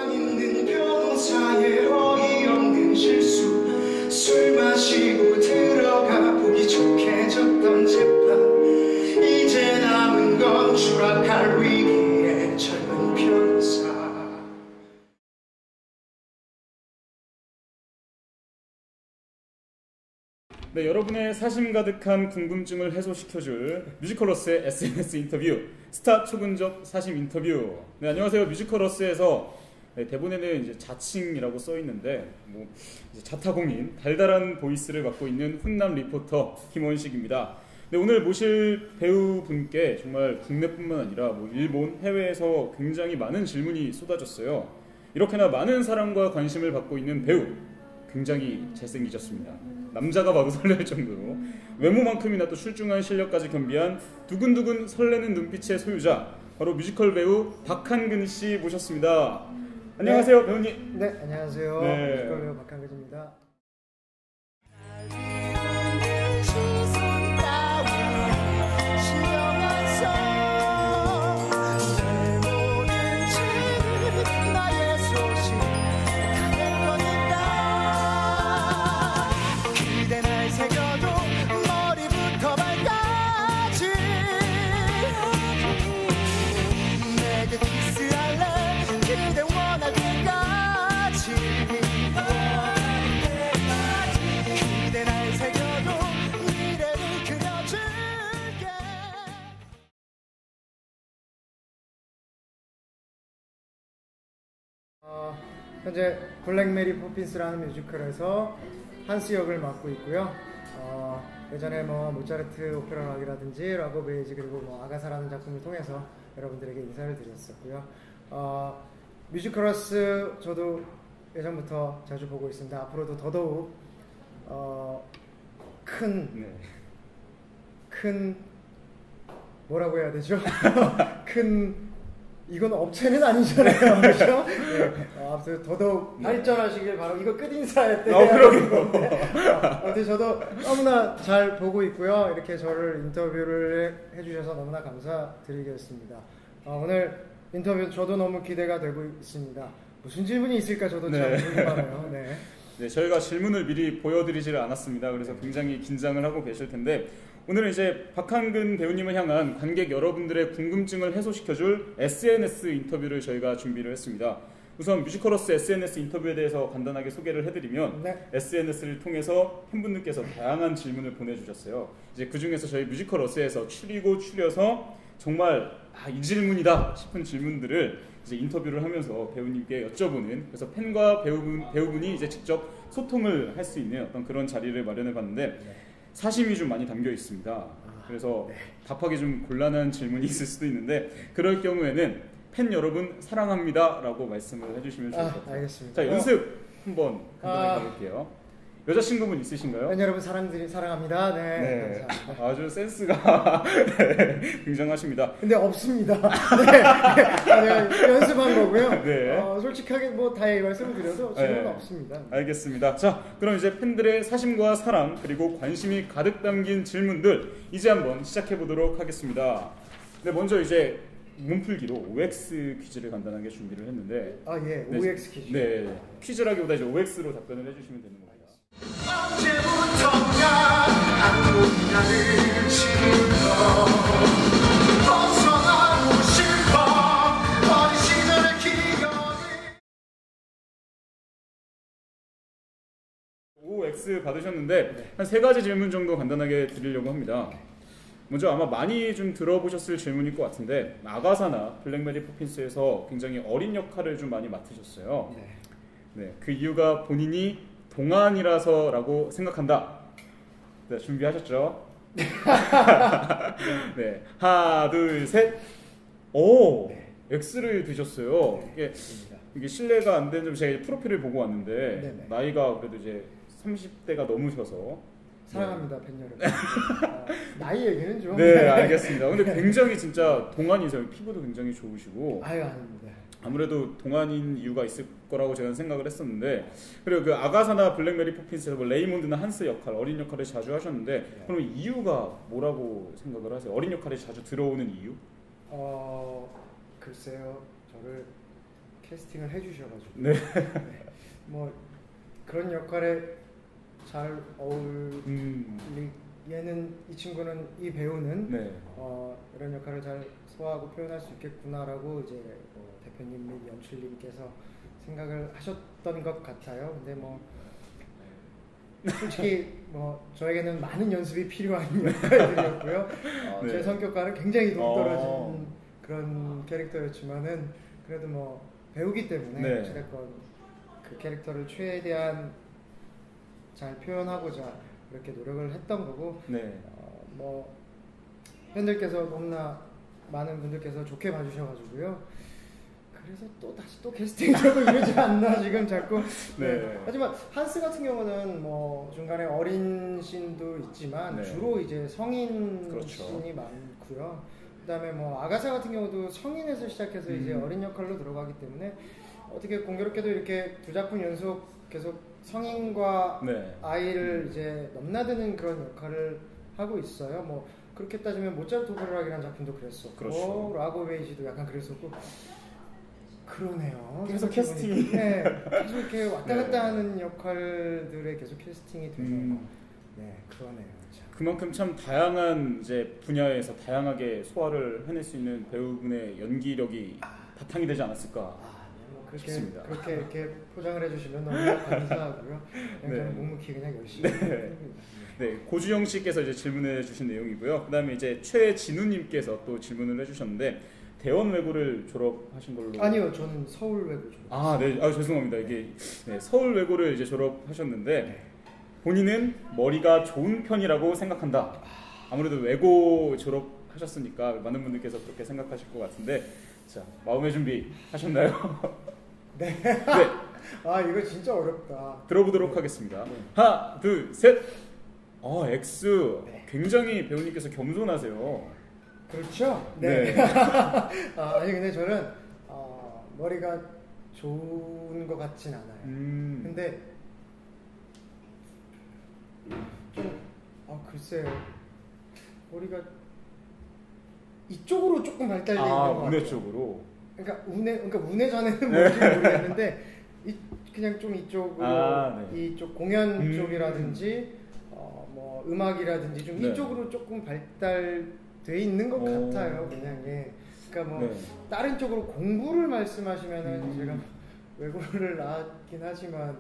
가장 있는 변호사의 어이없는 실수 술 마시고 들어가 보기 좋게 졌던 재판 이제 남은 건 추락할 위기에 젊은 변호사. 네, 여러분의 사심 가득한 궁금증을 해소시켜줄 뮤지컬러스의 SNS 인터뷰 스타 초근접 사심 인터뷰. 네, 안녕하세요. 뮤지컬러스에서 대본에는 이제 자칭이라고 써 있는데 이제 자타공인 달달한 보이스를 맡고 있는 훈남 리포터 김원식입니다. 네, 오늘 모실 배우분께 정말 국내뿐만 아니라 일본, 해외에서 굉장히 많은 질문이 쏟아졌어요. 이렇게나 많은 사랑과 관심을 받고 있는 배우, 굉장히 잘생기셨습니다. 남자가 봐도 설렐 정도로 외모만큼이나 또 출중한 실력까지 겸비한 두근두근 설레는 눈빛의 소유자, 바로 뮤지컬 배우 박한근 씨 모셨습니다. 안녕하세요, 네. 배우님. 네, 안녕하세요. 네. 뮤지컬 배우 박한근입니다. 현재 블랙 메리 포핀스라는 뮤지컬에서 한스 역을 맡고 있고요. 예전에 모차르트 오페라 락이라든지 라고 베이지 그리고 아가사라는 작품을 통해서 여러분들에게 인사를 드렸었고요. 뮤지컬러스 저도 예전부터 자주 보고 있습니다. 앞으로도 더더욱 큰 뭐라고 해야 되죠? 큰 이건 업체는 아니잖아요, 그렇죠? 네. 아무튼 더더욱 발전하시길 바라고. 이거 끝 인사할 때 해야 건데. 아무튼 저도 너무나 잘 보고 있고요. 이렇게 저를 인터뷰를 해주셔서 너무나 감사드리겠습니다. 오늘 인터뷰 저도 너무 기대가 되고 있습니다. 무슨 질문이 있을까 저도 잘 궁금하네요. 네. 네, 저희가 질문을 미리 보여드리지를 않았습니다. 그래서 굉장히 긴장을 하고 계실 텐데, 오늘은 이제 박한근 배우님을 향한 관객 여러분들의 궁금증을 해소시켜줄 SNS 인터뷰를 저희가 준비를 했습니다. 우선 뮤지컬러스 SNS 인터뷰에 대해서 간단하게 소개를 해드리면, 네. SNS를 통해서 팬분들께서 다양한 질문을 보내주셨어요. 이제 그 중에서 저희 뮤지컬러스에서 추려서 정말 이 질문이다 싶은 질문들을 이제 인터뷰를 하면서 배우님께 여쭤보는, 그래서 팬과 배우분이 이제 직접 소통을 할 수 있는 어떤 그런 자리를 마련해 봤는데, 네. 사심이 좀 많이 담겨 있습니다. 그래서 답하기 좀 곤란한 질문이 있을 수도 있는데, 그럴 경우에는 팬 여러분 사랑합니다 라고 말씀을 해주시면 좋을 것 같아요. 알겠습니다. 자, 연습 한번 간단하게 가볼게요. 여자친구분 있으시신가요? 팬 여러분 사랑합니다. 네. 감사합니다. 아주 센스가 네, 굉장하십니다. 근데 없습니다. 네, 연습한 거고요. 네. 솔직하게 다 말씀을 드려도 지금은 없습니다. 알겠습니다. 자, 그럼 이제 팬들의 사심과 사랑 그리고 관심이 가득 담긴 질문들 이제 한번 시작해 보도록 하겠습니다. 네, 먼저 이제 몸풀기로 OX 퀴즈를 간단하게 준비를 했는데, 예, OX 퀴즈. 네, 퀴즈라기보다 이제 OX로 답변을 해주시면 되는 겁니다. 언제부턴가 안무가를 지금도 벗어나고 싶어 어린 시절의 기억이. OX 받으셨는데 한 3가지 질문 정도 간단하게 드리려고 합니다. 먼저 아마 많이 좀 들어보셨을 질문일 것 같은데, 아가사나 블랙 메리 포핀스에서 굉장히 어린 역할을 좀 많이 맡으셨어요. 네, 그 이유가 본인이 동안이라서라고 생각한다. 네, 준비하셨죠? 네, 하나, 둘, 셋. 오, X를 드셨어요. 이게 신뢰가 안 되는 점, 제가 프로필을 보고 왔는데 나이가 그래도 이제 30대가 넘으셔서 사랑합니다, 팬 여러분. 나이 얘기는 좀. 네, 알겠습니다. 근데 굉장히 진짜 동안이세요. 피부도 굉장히 좋으시고. 아닙니다. 아무래도 동안인 이유가 있을 거라고 제가 생각을 했었는데, 그리고 그 아가사나 블랙 메리 포핀스에서 레이몬드나 한스 역할, 어린 역할을 자주 하셨는데, 그럼 이유가 뭐라고 생각을 하세요? 어린 역할이 자주 들어오는 이유? 글쎄요, 저를 캐스팅을 해주셔가지고 네. 뭐 그런 역할에 잘 얘는 이 친구는 이 배우는 네. 이런 역할을 잘 소화하고 표현할 수 있겠구나라고 이제 대표님 및 연출님께서 생각을 하셨던 것 같아요. 근데 뭐 솔직히 뭐 저에게는 많은 연습이 필요한 역할들이었고요. 네. 제 성격과는 굉장히 동떨어진 그런 캐릭터였지만은 그래도 뭐 배우기 때문에 네. 어찌됐건 그 캐릭터를 최대한 잘 표현하고자 그렇게 노력을 했던 거고 네. 뭐 팬들께서 너무나 많은 분들께서 좋게 봐주셔가지고요. 그래서 또 다시 또 캐스팅하고 이러지 않나 지금 자꾸. 네. 하지만 한스 같은 경우는 뭐 중간에 어린 씬도 있지만 네. 주로 이제 성인 그렇죠. 씬이 많고요. 그다음에 뭐 아가사 같은 경우도 성인에서 시작해서 이제 어린 역할로 들어가기 때문에 어떻게 공교롭게도 이렇게 두 작품 연속 계속 성인과 네. 아이를 이제 넘나드는 그런 역할을 하고 있어요. 뭐 그렇게 따지면 모차르트 오페라라는 작품도 그랬었고 그렇죠. 라고베이지도 약간 그랬었고 그러네요. 계속 생각해보니까. 캐스팅이. 네, 계속 이렇게 왔다 갔다 네. 하는 역할들에 계속 캐스팅이 되네요. 네, 그러네요. 참. 그만큼 참 다양한 이제 분야에서 다양하게 소화를 해낼 수 있는 배우분의 연기력이 바탕이 되지 않았을까 뭐 그렇게 싶습니다. 그렇게 이렇게 포장을 해주시면 너무 감사하고요. 그냥 네. 저는 묵묵히 그냥 열심히 해드립니다. 네, 고주영 씨께서 이제 질문해 주신 내용이고요. 그다음에 이제 최진우님께서 또 질문을 해주셨는데 대원 외고를 졸업하신 걸로. 아니요, 저는 서울 외고 졸업. 아, 네, 죄송합니다. 이게 네, 서울 외고를 이제 졸업하셨는데 본인은 머리가 좋은 편이라고 생각한다. 아무래도 외고 졸업하셨으니까 많은 분들께서 그렇게 생각하실 것 같은데, 자 마음의 준비 하셨나요? 네. 네, 아 이거 진짜 어렵다. 들어보도록 하겠습니다. 네. 하나, 둘, 셋. X. 네. 굉장히 배우님께서 겸손하세요. 그렇죠? 네. 아니 근데 저는 머리가 좋은 것 같진 않아요. 근데 좀 글쎄요. 머리가 이쪽으로 조금 발달돼 있는 것 같아요. 운해 쪽으로. 그러니까 운해 전에는 뭔지 모르겠는데 그냥 좀 이쪽으로 네. 이쪽 공연 쪽이라든지 뭐 음악이라든지 좀 네. 이쪽으로 조금 발달돼 있는 것 같아요. 그냥 예. 그러니까 뭐 네. 다른 쪽으로 공부를 말씀하시면은 제가 외고를 나왔긴 하지만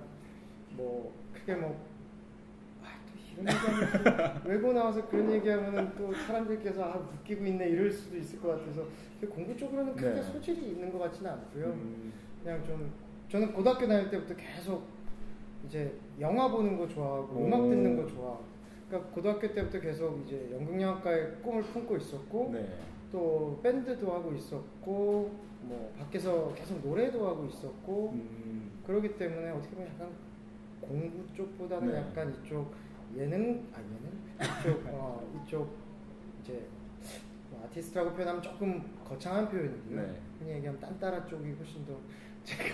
뭐 크게 뭐 또 이런 얘기하면 외고 나와서 그런 얘기하면은 또 사람들께서 웃기고 있네 이럴 수도 있을 것 같아서 공부 쪽으로는 크게 네. 소질이 있는 것 같지는 않고요. 그냥 좀 저는 고등학교 다닐 때부터 계속 이제 영화 보는 거 좋아하고 음악 듣는 거 좋아하고 그러니까 고등학교 때부터 계속 이제 연극영화과의 꿈을 품고 있었고 네. 또 밴드도 하고 있었고 뭐 밖에서 계속 노래도 하고 있었고 그러기 때문에 어떻게 보면 약간 공부 쪽보다는 네. 약간 이쪽 예능 이쪽 이제 뭐 아티스트라고 표현하면 조금 거창한 표현이고요. 네. 흔히 얘기하면 딴따라 쪽이 훨씬 더 제가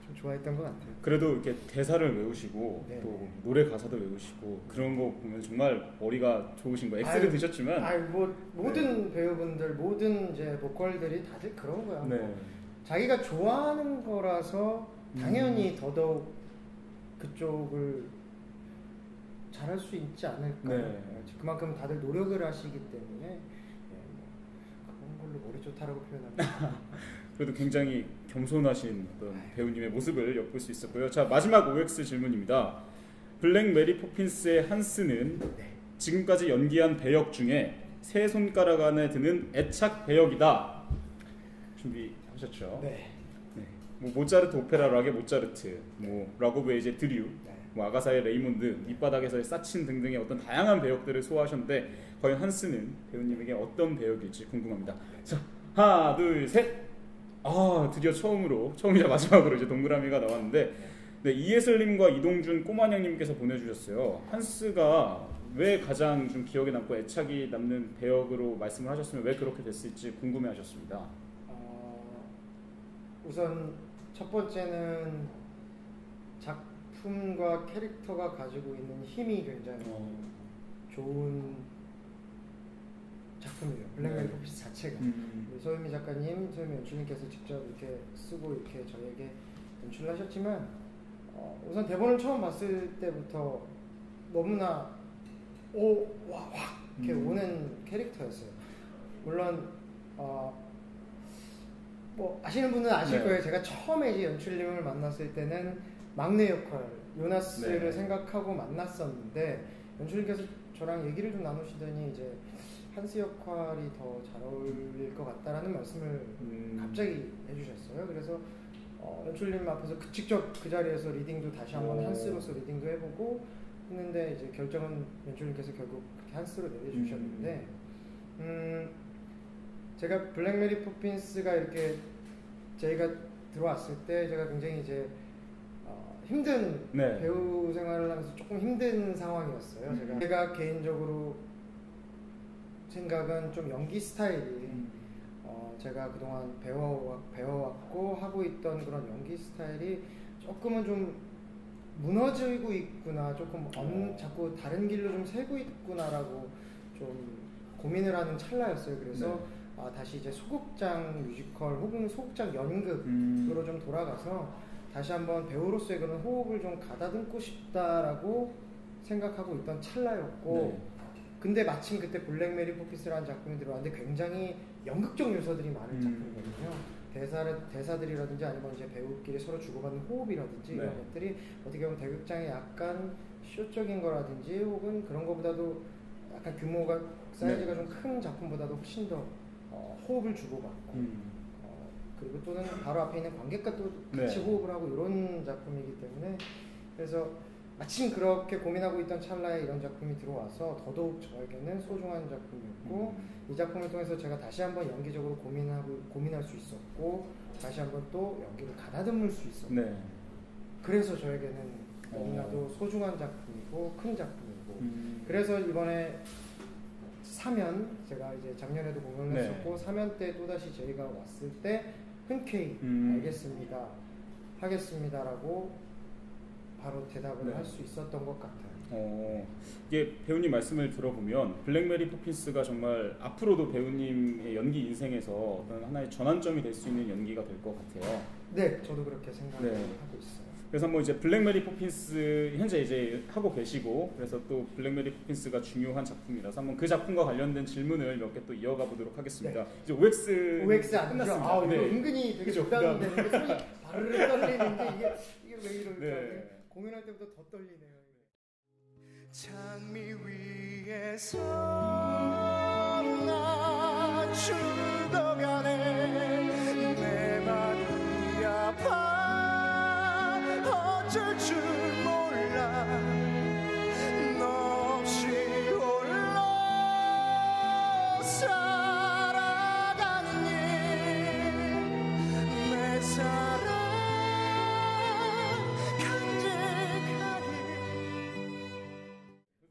좀 좋아했던 것 같아요. 그래도 이렇게 대사를 외우시고 네. 또 노래 가사도 외우시고 그런 거 보면 정말 머리가 좋으신 거예요. X를 드셨지만 뭐 모든 배우분들 모든 이제 보컬들이 다들 그런 거야. 네. 자기가 좋아하는 거라서 당연히 더더욱 그쪽을 잘할 수 있지 않을까. 네. 그만큼 다들 노력을 하시기 때문에 뭐 그런 걸로 머리 좋다라고 표현합니다. 그래도 굉장히 겸손하신 어떤 배우님의 모습을 엿볼 수 있었고요. 자, 마지막 OX 질문입니다. 블랙 메리 포핀스의 한스는 지금까지 연기한 배역 중에 세 손가락 안에 드는 애착 배역이다. 준비하셨죠? 네. 네. 뭐 모차르트 오페라 락의 모차르트, 뭐 라고베이지의 드류, 뭐 아가사의 레이몬드, 밑바닥에서의 사친 등등의 어떤 다양한 배역들을 소화하셨는데 과연 한스는 배우님에게 어떤 배역일지 궁금합니다. 자, 하나, 둘, 셋. 드디어 처음이자 마지막으로 이제 동그라미가 나왔는데, 네, 이예슬님과 이동준 꼬마냥님께서 보내주셨어요. 한스가 왜 가장 좀 기억에 남고 애착이 남는 배역으로 말씀을 하셨으면 왜 그렇게 됐을지 궁금해하셨습니다. 우선 첫 번째는 작품과 캐릭터가 가지고 있는 힘이 굉장히 좋은 작품이에요. 블랙메리 네. 포피스 자체가. 우리 소유미 작가님, 소유미 연출님께서 직접 이렇게 쓰고 이렇게 저에게 연출을 하셨지만 우선 대본을 처음 봤을 때부터 너무나 확 이렇게 오는 캐릭터였어요. 물론 뭐 아시는 분은 아실 네. 거예요. 제가 처음에 이제 연출님을 만났을 때는 막내 역할 요나스를 네. 생각하고 만났었는데 연출님께서 저랑 얘기를 좀 나누시더니 이제 한스 역할이 더 잘 어울릴 것 같다라는 말씀을 갑자기 해주셨어요. 그래서 연출님 앞에서 직접 그 자리에서 리딩도 다시 한번 한스로서 리딩도 해보고 했는데 이제 결정은 연출님께서 결국 그렇게 한스로 내려주셨는데 제가 블랙메리 포핀스가 이렇게 저희가 들어왔을 때 제가 굉장히 이제 힘든 네. 배우 생활을 하면서 조금 힘든 상황이었어요. 제가 개인적으로 생각은 좀 연기 스타일이 제가 그동안 배워왔고 하고 있던 그런 연기 스타일이 조금은 좀 무너지고 있구나, 조금 자꾸 다른 길로 좀 새고 있구나라고 좀 고민을 하는 찰나였어요. 그래서 네. 다시 이제 소극장 뮤지컬 혹은 소극장 연극으로 좀 돌아가서 다시 한번 배우로서의 그런 호흡을 좀 가다듬고 싶다라고 생각하고 있던 찰나였고 네. 근데 마침 그때 블랙메리 포피스라는 작품이 들어왔는데 굉장히 연극적 요소들이 많은 작품이거든요. 대사들이라든지 아니면 이제 배우끼리 서로 주고받는 호흡이라든지 네. 이런 것들이 어떻게 보면 대극장의 약간 쇼적인 거라든지 혹은 그런 것보다도 약간 규모가 사이즈가 좀 큰 작품보다도 훨씬 더 호흡을 주고받고 그리고 또는 바로 앞에 있는 관객과 또 같이 네. 호흡을 하고 이런 작품이기 때문에 그래서 마침 그렇게 고민하고 있던 찰나에 이런 작품이 들어와서 더더욱 저에게는 소중한 작품이었고 이 작품을 통해서 제가 다시 한번 연기적으로 고민할 수 있었고 다시 한번 또 연기를 가다듬을 수 있었고 네. 그래서 저에게는 너무나도 소중한 작품이고 큰 작품이고 그래서 이번에 사면 제가 이제 작년에도 공연을 네. 했었고 사면 때 또다시 저희가 왔을 때 흔쾌히 알겠습니다 하겠습니다라고 바로 대답을 네. 할 수 있었던 것 같아요. 이게 배우님 말씀을 들어보면 블랙메리 포핀스가 정말 앞으로도 배우님의 연기 인생에서 어떤 하나의 전환점이 될 수 있는 연기가 될 것 같아요. 네, 저도 그렇게 생각을 네. 하고 있어요. 그래서 뭐 이제 블랙메리 포핀스 현재 이제 하고 계시고 그래서 또 블랙메리 포핀스가 중요한 작품이라서 한번 그 작품과 관련된 질문을 몇 개 또 이어가 보도록 하겠습니다. 네. 이제 OX 안 끝났습니다. 이거 은근히 되게 그죠? 부담되는데 손이 바르르 떨리는데 이게 왜 이럴까? 네. 공연할 때부터 더 떨리네요. 장미 위에서 나 죽어가네 내 마음이 아파 어쩔 줄 몰라 너 없이 홀로 살아가는 일내 사랑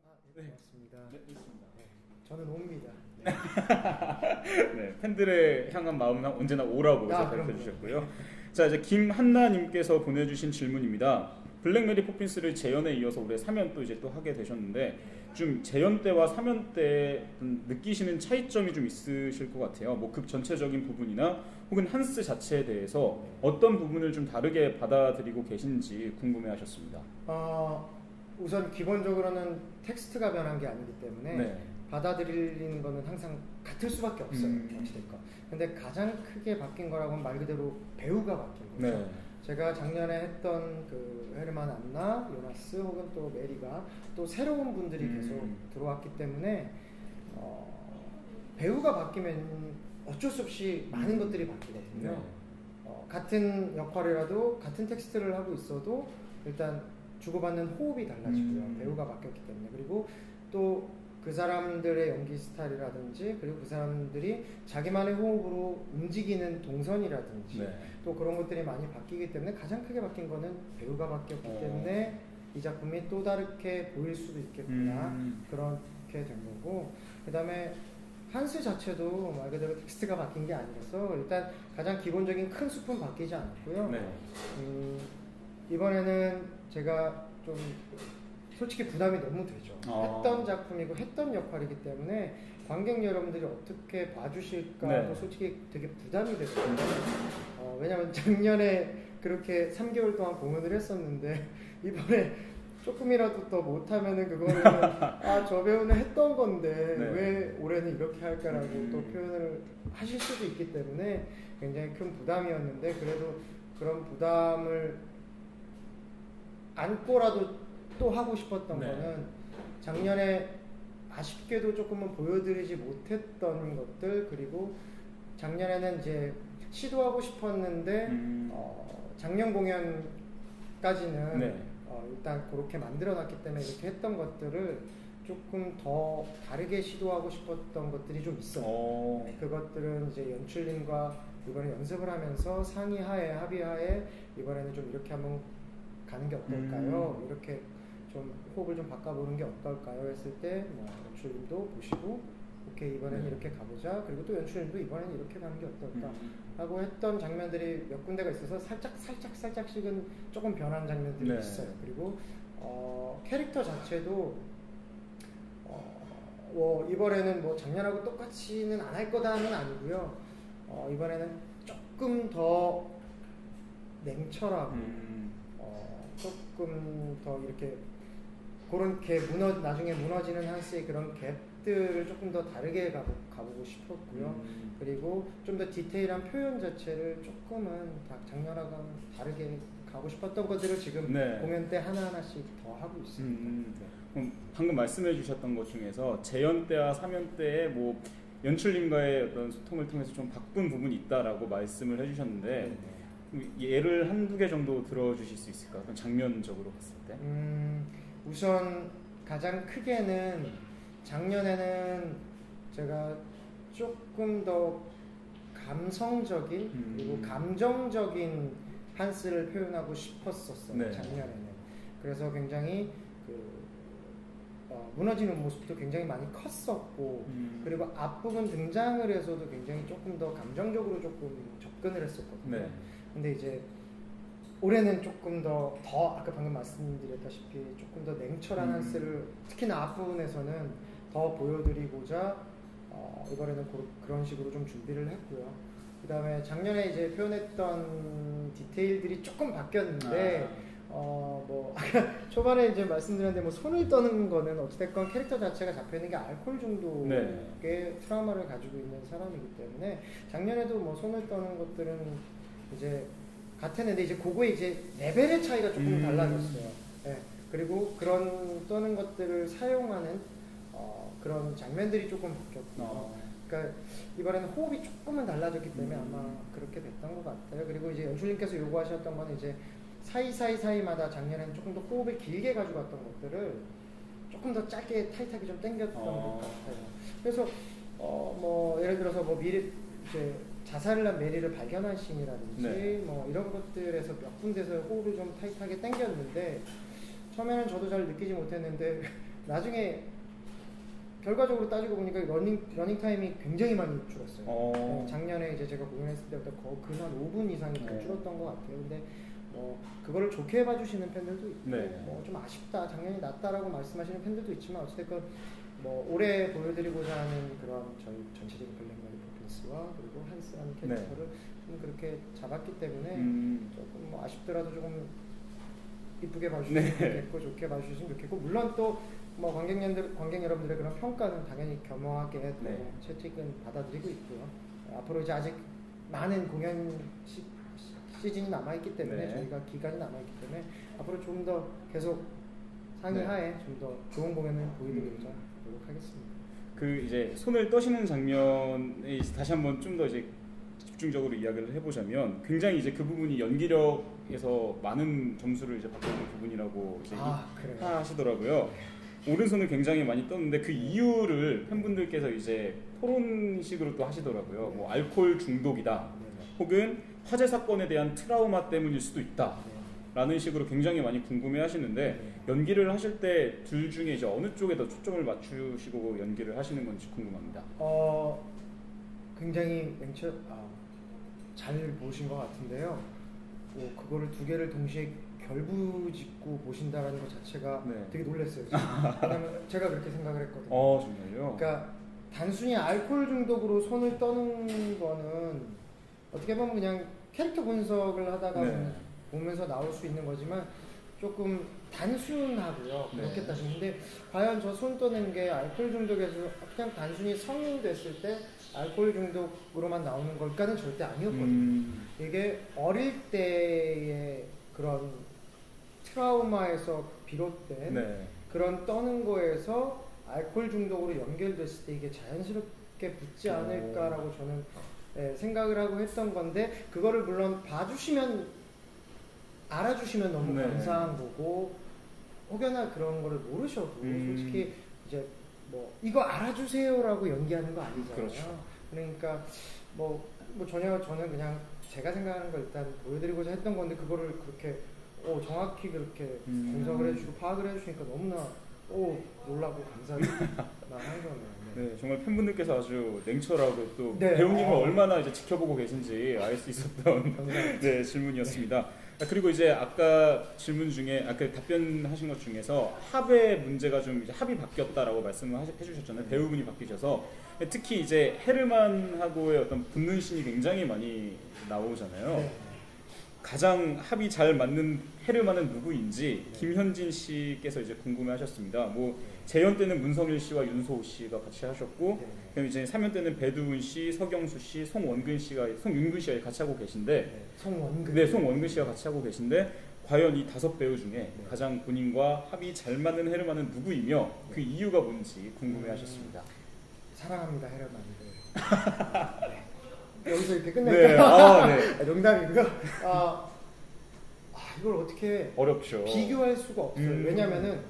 고맙습니다. 네, 있습니다. 저는 옵니다. 네, 팬들의 향한 마음은 언제나 오라고 그럼요. 해주셨고요. 자, 이제 김한나님께서 보내주신 질문입니다. 블랙메리 포핀스를 재연에 이어서 올해 3연 또 이제 또 하게 되셨는데 좀 재연 때와 3연 때 느끼시는 차이점이 좀 있으실 것 같아요. 뭐 극 전체적인 부분이나 혹은 한스 자체에 대해서 어떤 부분을 좀 다르게 받아들이고 계신지 궁금해하셨습니다. 우선 기본적으로는 텍스트가 변한 게 아니기 때문에 네. 받아들이는 거는 항상 같을 수밖에 없어요. 어찌됐건. 근데 가장 크게 바뀐 거라고는 말 그대로 배우가 바뀐 거죠. 네. 제가 작년에 했던 그 헤르만 안나, 요나스 혹은 또 메리가 또 새로운 분들이 계속 들어왔기 때문에 배우가 바뀌면 어쩔 수 없이 많은 것들이 바뀌거든요. 네. 같은 역할이라도 같은 텍스트를 하고 있어도 일단 주고받는 호흡이 달라지고요. 배우가 바뀌었기 때문에. 그리고 또 그 사람들의 연기 스타일이라든지 그리고 그 사람들이 자기만의 호흡으로 움직이는 동선이라든지 네. 또 그런 것들이 많이 바뀌기 때문에 가장 크게 바뀐 거는 배우가 바뀌었기 때문에 이 작품이 또 다르게 보일 수도 있겠구나 그렇게 된 거고 그 다음에 한스 자체도 말 그대로 텍스트가 바뀐 게 아니라서 일단 가장 기본적인 큰 숲은 바뀌지 않았고요. 네. 이번에는 제가 좀 솔직히 부담이 너무 되죠. 했던 작품이고 했던 역할이기 때문에 관객 여러분들이 어떻게 봐주실까 네. 솔직히 되게 부담이 되거든요. 왜냐면 작년에 그렇게 3개월 동안 공연을 했었는데 이번에 조금이라도 더 못하면은 그거는 저 배우는 했던 건데 네. 왜 올해는 이렇게 할까라고 또 표현을 하실 수도 있기 때문에 굉장히 큰 부담이었는데 그래도 그런 부담을 안고라도 또 하고 싶었던 네. 거는 작년에 아쉽게도 조금은 보여드리지 못했던 것들 그리고 작년에는 이제 시도하고 싶었는데 작년 공연까지는 네. 일단 그렇게 만들어놨기 때문에 이렇게 했던 것들을 조금 더 다르게 시도하고 싶었던 것들이 좀 있어요. 그것들은 이제 연출님과 이번에 연습을 하면서 상의하에 합의하에 이번에는 좀 이렇게 한번 가는 게 어떨까요? 이렇게 좀 호흡을 좀 바꿔보는 게 어떨까요? 했을 때 뭐 연출님도 보시고 오케이 이번에는 네. 이렇게 가보자. 그리고 또 연출님도 이번에는 이렇게 가는 게 어떨까? 하고 했던 장면들이 몇 군데가 있어서 살짝씩은 조금 변한 장면들이 네. 있어요. 그리고 캐릭터 자체도 이번에는 뭐 작년하고 똑같이는 안 할 거다는 아니고요. 이번에는 조금 더 냉철하고 조금 더 이렇게 그렇게 나중에 무너지는 한스의 그런 갭들을 조금 더 다르게 가보고 싶었고요. 그리고 좀 더 디테일한 표현 자체를 조금은 작년하고는 다르게 가고 싶었던 것들을 지금 네. 공연 때 하나하나씩 더 하고 있습니다. 방금 말씀해 주셨던 것 중에서 재연 때와 사면 때의 뭐 연출님과의 어떤 소통을 통해서 좀 바꾼 부분이 있다라고 말씀을 해주셨는데 예를 한두 개 정도 들어주실 수 있을까요? 장면적으로 봤을 때. 우선 가장 크게는 작년에는 제가 조금 더 감성적인 그리고 감정적인 한스를 표현하고 싶었었어요. 네. 작년에는. 그래서 굉장히 무너지는 모습도 굉장히 많이 컸었고 그리고 앞부분 등장을 해서도 굉장히 조금 더 감정적으로 조금 접근을 했었거든요. 네. 근데 이제 올해는 조금 더 아까 방금 말씀드렸다시피 조금 더 냉철한 한스를 특히나 앞부분에서는 더 보여드리고자 이번에는 그런 식으로 좀 준비를 했고요. 그 다음에 작년에 이제 표현했던 디테일들이 조금 바뀌었는데 뭐 아까 초반에 이제 말씀드렸는데 뭐 손을 떠는 거는 어찌됐건 캐릭터 자체가 잡혀있는 게 알코올 중독의 네. 트라우마를 가지고 있는 사람이기 때문에 작년에도 뭐 손을 떠는 것들은 이제 같았는데 이제 그거에 이제 레벨의 차이가 조금 달라졌어요. 네. 그리고 그런 떠는 것들을 사용하는 그런 장면들이 조금 바뀌었고 그러니까 이번에는 호흡이 조금은 달라졌기 때문에 아마 그렇게 됐던 것 같아요. 그리고 이제 연출님께서 요구하셨던 거는 이제 사이마다 작년에는 조금 더 호흡을 길게 가져갔던 것들을 조금 더 짧게 타이트하게 좀 당겼던 것 같아요. 그래서 뭐 예를 들어서 뭐 미리 이제 자살을 한 메리를 발견한 씬이라든지 네. 뭐 이런 것들에서 몇 군데서 호흡을 좀 타이트하게 당겼는데 처음에는 저도 잘 느끼지 못했는데 나중에 결과적으로 따지고 보니까 러닝 타임이 굉장히 많이 줄었어요. 작년에 이제 제가 공연했을 때부터 그날 5분 이상이 더 줄었던 것 같아요. 근데 그거를 좋게 봐주시는 팬들도 있고 네. 뭐 좀 아쉽다 작년이 낫다라고 말씀하시는 팬들도 있지만 어쨌든 뭐 올해 보여드리고자 하는 그런 저희 전체적인 블랙머리 퍼포먼스와 그리고 한스라는 캐릭터를 좀 그렇게 잡았기 때문에 조금 뭐 아쉽더라도 조금 이쁘게 봐주시면 좋겠고 좋게 봐주시면 좋겠고 물론 또 뭐 관객 여러분들의 그런 평가는 당연히 겸허하게 채찍은 받아들이고 있고요. 앞으로 이제 아직 많은 공연 시즌이 남아있기 때문에 저희가 기간이 남아있기 때문에 앞으로 좀 더 계속 상의하에 좀 더 좋은 공연을 보여드리고자 노력하겠습니다. 그 이제 손을 떠시는 장면에 다시 한번 좀 더 이제 집중적으로 이야기를 해보자면 굉장히 이제 그 부분이 연기력에서 많은 점수를 이제 받고 있는 부분이라고 이제 하시더라고요. 오른손을 굉장히 많이 떴는데 그 이유를 팬분들께서 이제 토론식으로 또 하시더라고요. 뭐 알코올 중독이다, 혹은 화재 사건에 대한 트라우마 때문일 수도 있다. 라는 식으로 굉장히 많이 궁금해 하시는데 연기를 하실 때 둘 중에 이제 어느 쪽에 더 초점을 맞추시고 연기를 하시는 건지 궁금합니다. 굉장히 잘 보신 것 같은데요. 그거를 두 개를 동시에 결부짓고 보신다는 것 자체가 되게 놀랐어요. 왜냐면 제가 그렇게 생각을 했거든요. 정말요? 그러니까 단순히 알코올 중독으로 손을 떠는 거는 어떻게 보면 그냥 캐릭터 분석을 하다가 네. 보면서 나올 수 있는 거지만 조금 단순하고요. 그렇게 네. 따지면. 근데 과연 저 손 떠는 게 알코올 중독에서 그냥 단순히 성인 됐을 때 알코올 중독으로만 나오는 걸까는 절대 아니었거든요. 이게 어릴 때의 그런 트라우마에서 비롯된 네. 그런 떠는 거에서 알코올 중독으로 연결됐을 때 이게 자연스럽게 붙지 않을까라고 저는 생각을 하고 했던 건데, 그거를 물론 봐주시면 알아주시면 너무 네. 감사한 거고, 혹여나 그런 거를 모르셔도 솔직히 이제 뭐 이거 알아주세요라고 연기하는 거 아니잖아요. 그렇죠. 그러니까 뭐 전혀 저는 그냥 제가 생각하는 걸 일단 보여드리고자 했던 건데, 그거를 그렇게 정확히 그렇게 분석을 해주고 파악을 해주시니까 너무나 놀라고 감사한 거네요. 네, 정말 팬분들께서 아주 냉철하고 또 네. 배우님을 얼마나 이제 지켜보고 계신지 알 수 있었던 네, 질문이었습니다. 그리고 이제 아까 질문 중에 아까 답변하신 것 중에서 합의 문제가 좀 이제 합이 바뀌었다라고 말씀을 해주셨잖아요. 배우분이 바뀌셔서 특히 이제 헤르만하고의 어떤 붙는 씬이 굉장히 많이 나오잖아요. 네. 가장 합이 잘 맞는 헤르만은 누구인지 김현진 씨께서 이제 궁금해하셨습니다. 뭐 재연 때는 문성일 씨와 윤소호 씨가 같이 하셨고, 그럼 이제 3연 때는 배두훈 씨, 서경수 씨, 송윤근 씨가 같이 하고 계신데, 송원근 씨가 같이 하고 계신데, 과연 이 5배우 중에 가장 본인과 합이 잘 맞는 헤르만은 누구이며 그 이유가 뭔지 궁금해하셨습니다. 사랑합니다, 헤르만들. 여기서 이렇게 끝낼까요? 네. 농담이고요. 이걸 어떻게 어렵죠. 비교할 수가 없어요. 왜냐면은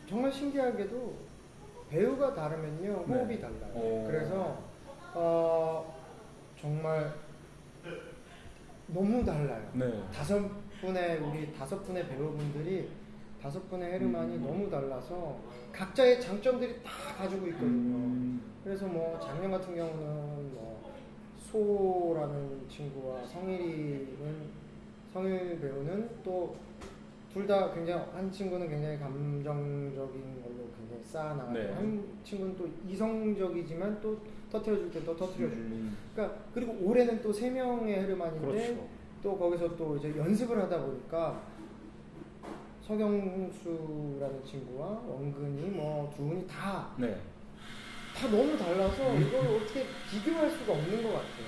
정말 신기하게도 배우가 다르면요 호흡이 달라요. 그래서 정말 너무 달라요. 네. 우리 5분의 배우분들이 5분의 헤르만이 너무 달라서 각자의 장점들이 다 가지고 있거든요. 그래서 뭐 작년 같은 경우는 소라는 친구와 성일 배우는 또 둘 다 굉장히, 한 친구는 굉장히 감정적인 걸로 굉장히 쌓아나가고, 네. 한 친구는 또 이성적이지만 또 터트려줄 때 또 터트려주고. 그러니까 그리고 올해는 또 3명의 헤르만인데, 그렇죠. 또 거기서 또 이제 연습을 하다 보니까 서경수라는 친구와 원근이 두분이 다 너무 달라서 이걸 어떻게 비교할 수가 없는 것 같아요.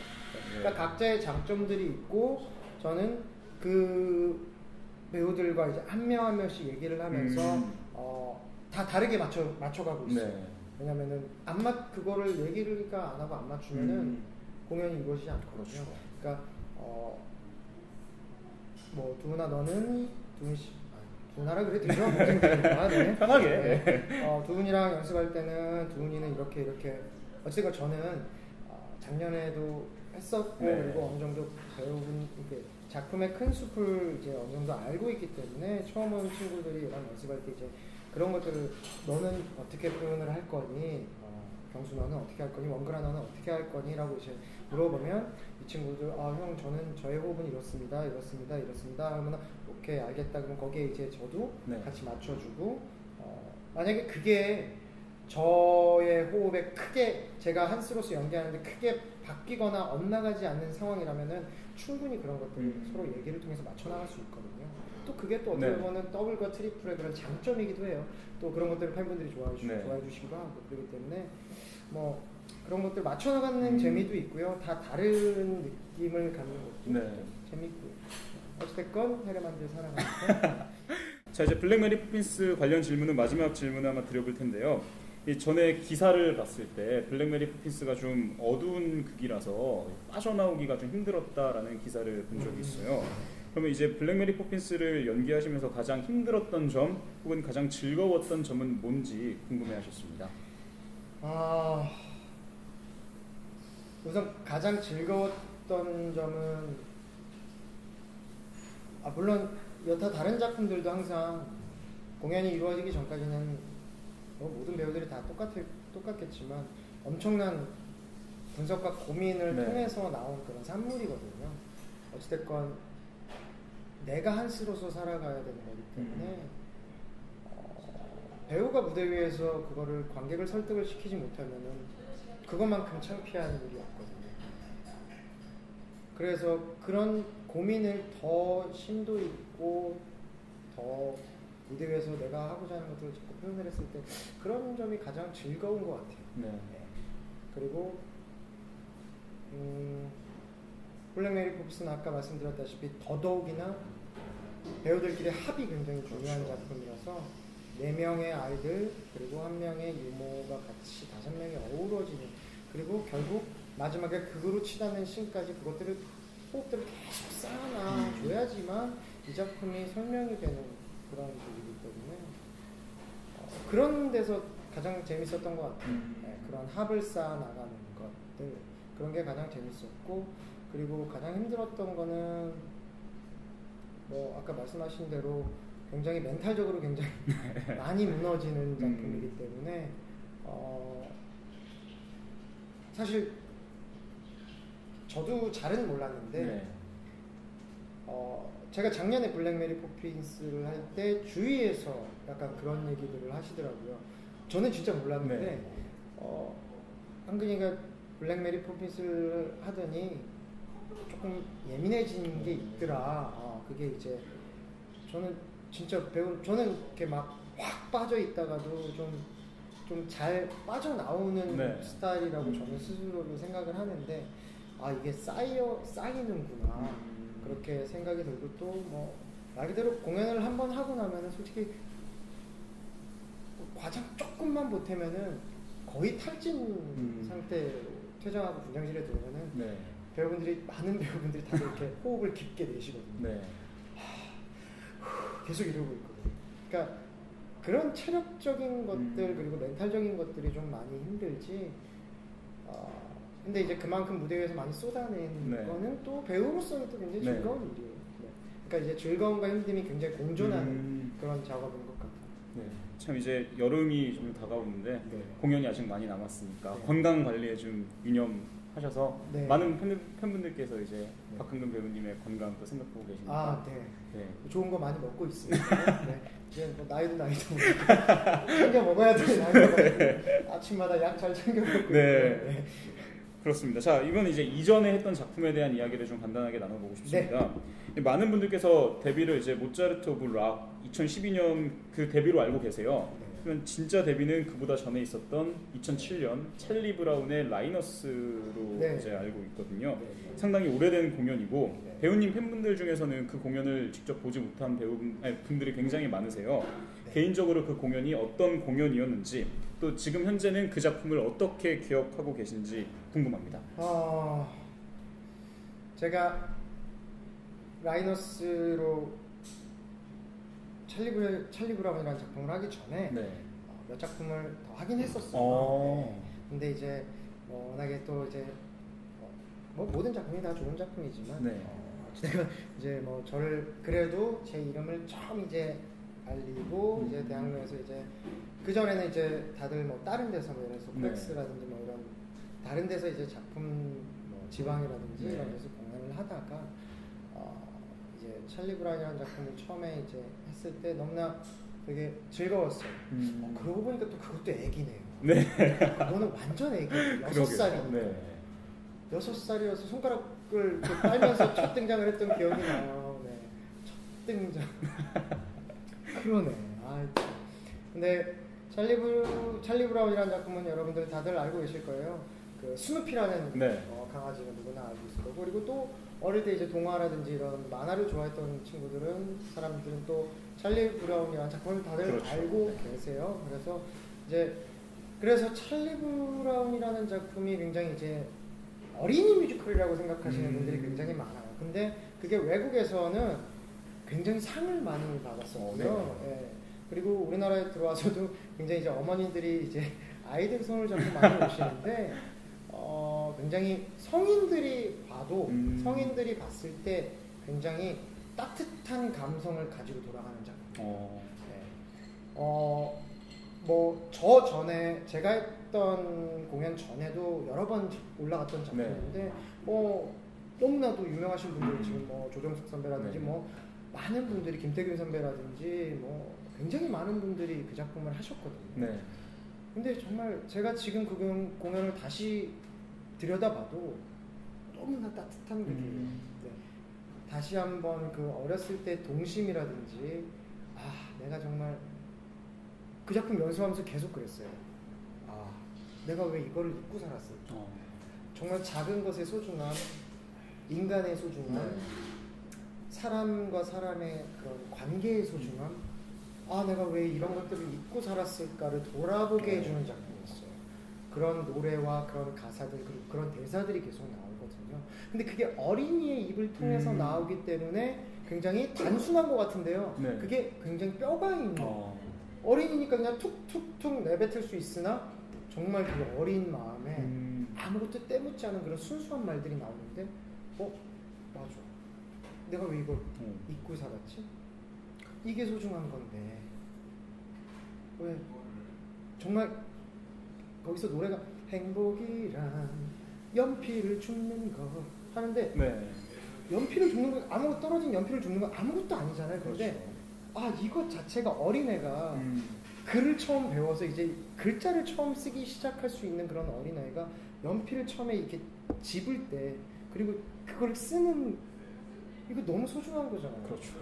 그러니까 각자의 장점들이 있고, 저는 그 배우들과 이제 한 명 한 명씩 얘기를 하면서 다 다르게 맞춰가고 있어요. 왜냐면은 그거를 얘기를가 안 하고 안 맞추면은 공연이 이루어지지 않거든요. 그러니까 두훈아 너는 두훈아라 그래 되죠? 네. 편하게. 두훈이랑 연습할 때는 두훈이는 이렇게 어쨌든 저는 작년에도 했었고, 그리고 어느 정도 배우분 이렇게 작품의 큰 숲을 이제 어느 정도 알고 있기 때문에 처음 온 친구들이랑 연습할 때 이제 그런 것들을 너는 어떻게 표현을 할 거니, 경수 너는 어떻게 할 거니, 원근아 너는 어떻게 할 거니 라고 이제 물어보면 이 친구들 형 저는 저의 호흡은 이렇습니다 하면 오케이 알겠다 그러면 거기에 이제 저도 같이 맞춰주고, 만약에 그게 저의 호흡에 크게 제가 한스로서 연기하는데 크게 바뀌거나 엇나가지 않는 상황이라면은 충분히 그런 것들을 서로 얘기를 통해서 맞춰나갈 수 있거든요. 또 그게 또 어떻게 보면 더블과 트리플의 그런 장점이기도 해요. 또 그런 것들을 팬분들이 좋아해 주시기도 하고 그렇기 때문에 그런 것들 맞춰나가는 재미도 있고요. 다 다른 느낌을 갖는 것도 재밌고요. 어쨌든 헤르만들 사랑합니다. 자, 이제 블랙 메리 포핀스 관련 질문은 마지막 질문을 아마 드려볼 텐데요. 이 전에 기사를 봤을 때 블랙 메리 포핀스가 좀 어두운 극이라서 빠져나오기가 좀 힘들었다라는 기사를 본 적이 있어요. 그러면 이제 블랙 메리 포핀스를 연기하시면서 가장 힘들었던 점 혹은 가장 즐거웠던 점은 뭔지 궁금해하셨습니다. 우선 가장 즐거웠던 점은 물론 여타 다른 작품들도 항상 공연이 이루어지기 전까지는 모든 배우들이 다 똑같겠지만 엄청난 분석과 고민을 통해서 나온 그런 산물이거든요. 어찌됐건 내가 한스로서 살아가야 되는 거기 때문에 배우가 무대 위에서 그거를 관객을 설득을 시키지 못하면은 그것만큼 창피한 일이 없거든요. 그래서 그런 고민을 더 심도 있고 더 무대 위에서 내가 하고자 하는 것들을 자꾸 표현을 했을 때 그런 점이 가장 즐거운 것 같아요. 네. 그리고 블랙 메리 포피스는 아까 말씀드렸다시피 더더욱이나 배우들끼리 합이 굉장히 중요한 작품이라서 4명의 아이들 그리고 1명의 유모가 같이 5명이 어우러지는, 그리고 결국 마지막에 극으로 치닫는 씬까지 그것들을 호흡들을 계속 쌓아놔줘야지만 이 작품이 설명이 되는 그런 부분이기 때문에 그런 데서 가장 재밌었던 것 같아요. 네, 그런 합을 쌓아나가는 것들, 그런 게 가장 재밌었고, 그리고 가장 힘들었던 거는 뭐 아까 말씀하신 대로 굉장히 멘탈적으로 굉장히 많이 무너지는 작품이기 때문에 사실 저도 잘은 몰랐는데 네. 제가 작년에 블랙 메리 포핀스를 할 때 주위에서 약간 그런 얘기들을 하시더라고요. 저는 진짜 몰랐는데 네. 한근이가 블랙 메리 포핀스를 하더니 조금 예민해진 게 있더라. 그게 이제 저는 진짜 저는 이렇게 막 확 빠져 있다가도 좀 잘 빠져나오는 네. 스타일이라고 저는 스스로도 생각을 하는데 이게 쌓이는구나 그렇게 생각이 들고, 또 뭐 말 그대로 공연을 한번 하고 나면은 솔직히 과장 조금만 보태면은 거의 탈진 상태로 퇴장하고 분장실에 들어오면은 네. 많은 배우분들이 다들 이렇게 호흡을 깊게 내쉬거든요. 네. 계속 이러고 있거든요. 그러니까 그런 체력적인 것들 그리고 멘탈적인 것들이 좀 많이 힘들지. 근데 이제 그만큼 무대 위에서 많이 쏟아낸 네. 거는 또 배우로서는 또 굉장히 네. 즐거운 일이에요. 네. 그러니까 이제 즐거움과 힘듦이 굉장히 공존하는 그런 작업인 것 같아요. 네. 참 이제 여름이 좀 다가오는데 네. 공연이 아직 많이 남았으니까 네. 건강 관리에 좀 유념하셔서 네. 많은 팬분들께서 이제 박한근 배우님의 건강도 생각하고 계시니까 네. 네. 좋은 거 많이 먹고 있으니까 네. 이제 뭐 나이도 챙겨 먹어야 될 나이가 아침마다 약 잘 챙겨 먹고 있고요. 네. 그렇습니다. 자, 이번 이제 이전에 했던 작품에 대한 이야기를 좀 간단하게 나눠보고 싶습니다. 네. 많은 분들께서 데뷔를 이제 모차르트 오브 락 2012년 그 데뷔로 알고 계세요. 그러면 진짜 데뷔는 그보다 전에 있었던 2007년 찰리 브라운의 라이너스로 네. 이제 알고 있거든요. 네. 상당히 오래된 공연이고 네. 배우님 팬분들 중에서는 그 공연을 직접 보지 못한 분들이 굉장히 많으세요. 네. 개인적으로 그 공연이 어떤 공연이었는지, 또 지금 현재는 그 작품을 어떻게 기억하고 계신지 궁금합니다. 제가 라이너스로 찰리 브라운이라는 작품을 하기 전에 네. 몇 작품을 더 하긴 했었어요. 네. 근데 이제 워낙에 또 이제 뭐 모든 작품이 다 좋은 작품이지만 네. 제가 이제 뭐 저를 그래도 제 이름을 처음 이제 알리고 이제 대학로에서 이제 그 전에는 이제 다들 뭐 다른 데서 뭐 예를 들어서 프렉스라든지 뭐 이런 다른 데서 이제 작품 뭐 지방이라든지 네. 이런 데서 공연을 하다가 이제 찰리 브라운이라는 작품을 처음에 이제 했을 때 너무나 되게 즐거웠어요. 그러고 보니까 또 그것도 애기네요. 네. 그거는 완전 애기예요. 6살이니까. 네. 6살이어서 손가락을 이렇게 빨면서 첫 등장을 했던 기억이 나요. 네. 첫 등장. 그러네. 근데 찰리 브라운이라는 작품은 여러분들 다들 알고 계실 거예요. 그 스누피라는 네. 강아지는 누구나 알고 있을 거고, 그리고 또 어릴 때 이제 동화라든지 이런 만화를 좋아했던 사람들은 또 찰리 브라운이라는 작품을 다들 그렇죠. 알고 계세요. 그래서 찰리 브라운이라는 작품이 굉장히 이제 어린이 뮤지컬이라고 생각하시는 분들이 굉장히 많아요. 근데 그게 외국에서는 굉장히 상을 많이 받았었고요. 네. 예. 그리고 우리나라에 들어와서도 굉장히 이제 어머니들이 이제 아이들 손을 잡고 많이 오시는데 굉장히 성인들이 성인들이 봤을 때 굉장히 따뜻한 감성을 가지고 돌아가는 작품. 뭐 저 전에 제가 했던 공연 전에도 여러 번 올라갔던 작품인데 네. 뭐 너무나도 유명하신 분들 지금 뭐 조정석 선배라든지 네. 뭐 많은 분들이 김태균 선배라든지 뭐 굉장히 많은 분들이 그 작품을 하셨거든요. 네. 근데 정말 제가 지금 그 공연을 다시 들여다봐도 너무나 따뜻한 곡이에요. 네. 다시 한번 그 어렸을 때 동심이라든지 내가 정말 그 작품 연습하면서 계속 그랬어요. 내가 왜 이거를 잊고 살았을까? 정말 작은 것의 소중함, 인간의 소중함, 사람과 사람의 그런 관계의 소중함, 내가 왜 이런 것들을 잊고 살았을까를 돌아보게 해주는 작품이었어요. 그런 노래와 그런 가사들, 그리고 그런 대사들이 계속 나오거든요. 근데 그게 어린이의 입을 통해서 나오기 때문에 굉장히 단순한 것 같은데요. 네. 그게 굉장히 뼈가 있는 어린이니까 그냥 툭툭툭 내뱉을 수 있으나 정말 그 어린 마음에 아무것도 때묻지 않은 그런 순수한 말들이 나오는데 맞아. 내가 왜 이걸 잊고 살았지? 이게 소중한 건데 왜 정말 거기서 노래가 행복이란 연필을 줍는 거 하는데 네. 연필을 줍는 거 아무것도 떨어진 연필을 줍는 건 아무것도 아니잖아요. 그런데 그렇죠. 이것 자체가 어린애가 글을 처음 배워서 이제 글자를 처음 쓰기 시작할 수 있는 그런 어린아이가 연필을 처음에 이렇게 집을 때 그리고 그걸 쓰는 이거 너무 소중한 거잖아요. 그렇죠.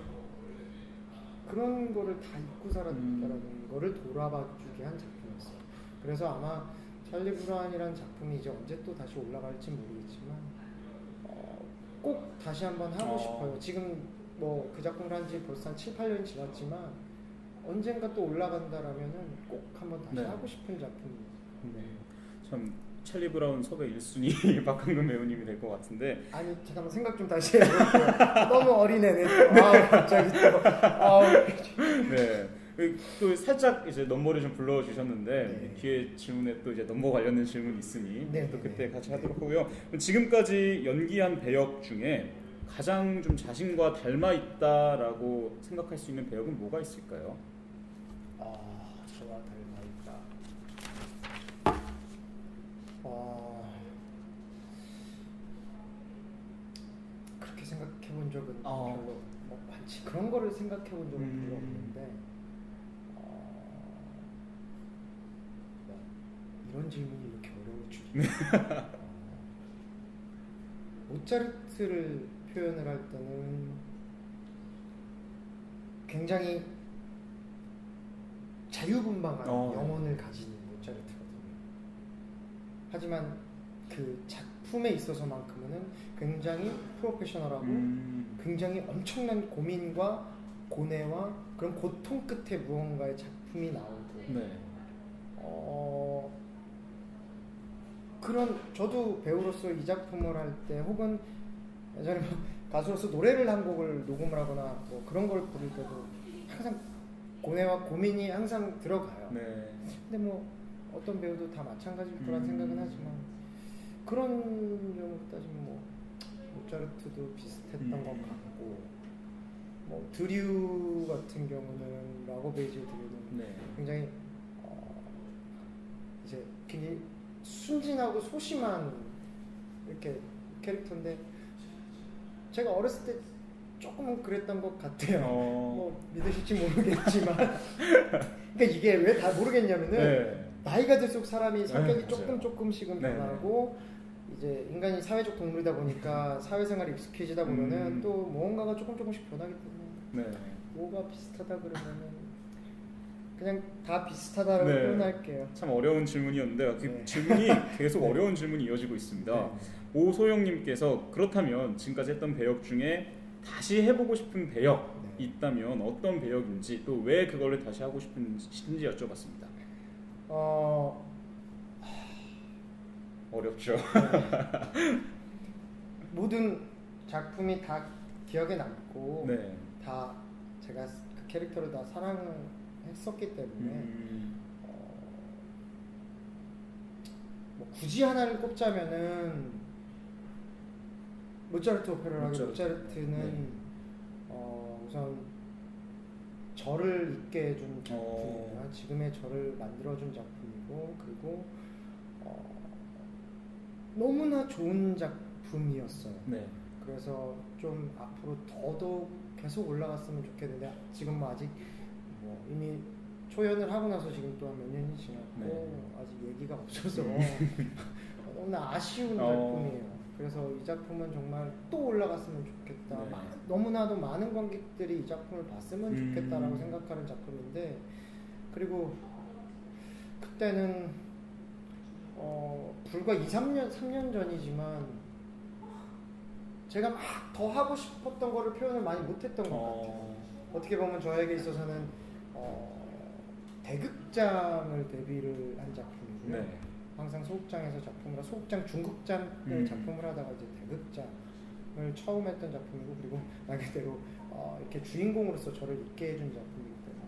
그런 거를 다 잊고 살았다는 거를 돌아봐주게 한 작품이었어요. 그래서 아마 찰리 브라운이라는 작품이 이제 언제 또 다시 올라갈지 모르겠지만 꼭 다시 한번 하고 싶어요. 지금 뭐 그 작품을 한 지 벌써 한 7, 8년이 지났지만 언젠가 또 올라간다라면은 꼭 한번 다시 하고 싶은 작품이에요. 참 찰리 브라운 섭외 1순위 박한근 배우님이 될 것 같은데. 아니 잠깐만 생각 좀 다시 해볼게요. 너무 어린애네. 갑자기 또. 네. 또 살짝 이제 넘버를 좀 불러주셨는데 뒤에 질문에 또 이제 넘버 관련된 질문이 있으니 또 그때 같이 하도록 하고요. 지금까지 연기한 배역 중에 가장 좀 자신과 닮아 있다라고 생각할 수 있는 배역은 뭐가 있을까요? 저와 닮아 있다. 그렇게 생각해 본 적은 별로 많지. 그런 거를 생각해 본 적은 별로 없는데 이런 질문이 이렇게 어려울 줄이야. 모차르트를 표현을 할 때는 굉장히 자유분방한 영혼을 가진 모차르트거든요. 하지만 그 작품에 있어서만큼은 굉장히 프로페셔널하고 굉장히 엄청난 고민과 고뇌와 그런 고통 끝에 무언가의 작품이 나오고 그런 저도 배우로서 이 작품을 할 때 혹은 예전에 가수로서 노래를 한 곡을 녹음을 하거나 뭐 그런 걸 부를 때도 항상 고뇌와 고민이 항상 들어가요. 근데 뭐 어떤 배우도 다 마찬가지일 거란 생각은 하지만 그런 점으로 따지면 뭐 모차르트도 비슷했던 것 같고 뭐 드류 같은 경우는 라고베이지 드류는 굉장히 이제 굉장히 순진하고 소심한 이렇게 캐릭터인데 제가 어렸을 때 조금은 그랬던 것 같아요. 뭐 믿으실지 모르겠지만 그러니까 이게 왜 다 모르겠냐면은 나이가 들수록 사람이 성격이 조금씩은 변하고 이제 인간이 사회적 동물이다 보니까 사회생활에 익숙해지다 보면은 또 무언가가 조금씩 변하기 때문에 뭐가 비슷하다 그러면은 그냥 다 비슷하다라고 표현할게요. 참 어려운 질문이었는데 그 질문이 계속 어려운 질문이 이어지고 있습니다. 오소영님께서 그렇다면 지금까지 했던 배역 중에 다시 해보고 싶은 배역이 있다면 어떤 배역인지 또 왜 그거를 다시 하고 싶은지 여쭤봤습니다. 어렵죠. 모든 작품이 다 기억에 남고 다 제가 그 캐릭터를 다 사랑했었기 때문에 뭐 굳이 하나를 꼽자면은 모차르트 오페라라고 모차르트는 우선 저를 있게 해준 작품이야. 지금의 저를 만들어준 작품이고 그리고 너무나 좋은 작품이었어요. 그래서 좀 앞으로 더더욱 계속 올라갔으면 좋겠는데 지금 뭐 아직 뭐 이미 초연을 하고 나서 지금 또 한 몇 년이 지났고 네. 아직 얘기가 없어서 너무나 아쉬운 작품이에요. 그래서 이 작품은 정말 또 올라갔으면 좋겠다. 네. 너무나도 많은 관객들이 이 작품을 봤으면 좋겠다라고 생각하는 작품인데, 그리고 그때는 불과 3년 전이지만 제가 막 더 하고 싶었던 거를 표현을 많이 못했던 것 같아요. 어떻게 보면 저에게 있어서는 대극장을 데뷔를 한 작품이고요. 네. 항상 소극장에서 작품을 소극장 중극장을 작품을 하다가 이제 대극장을 처음 했던 작품이고, 그리고 말 그대로 이렇게 주인공으로서 저를 있게 해준 작품이기 때문에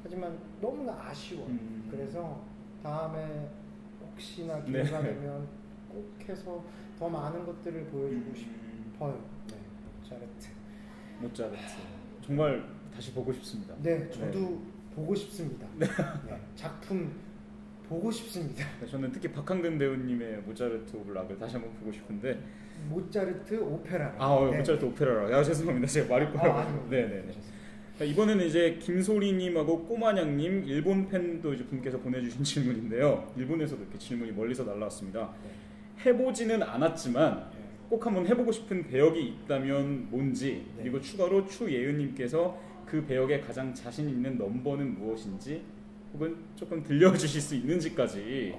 하지만 너무나 아쉬워요. 그래서 다음에 혹시나 기회가 되면 꼭 해서 더 많은 것들을 보여주고 싶어요. 네, 모차르트 정말 다시 보고 싶습니다. 네, 저도 보고 싶습니다. 네, 작품 보고 싶습니다. 네, 저는 특히 박항든 배우님의 모차르트 오브 락을 다시 한번 보고 싶은데. 모차르트 오페라. 네. 모차르트 오페라라. 죄송합니다. 제가 말이 꼬라고. 네네네. 이번에는 이제 김소리님하고 꼬마냥님 일본 팬도 이제 분께서 보내주신 질문인데요. 일본에서도 이렇게 질문이 멀리서 날라왔습니다. 해보지는 않았지만 꼭 한번 해보고 싶은 배역이 있다면 뭔지, 그리고 추가로 추예은님께서 그 배역에 가장 자신 있는 넘버는 무엇인지, 혹은 조금 들려주실 수 있는지까지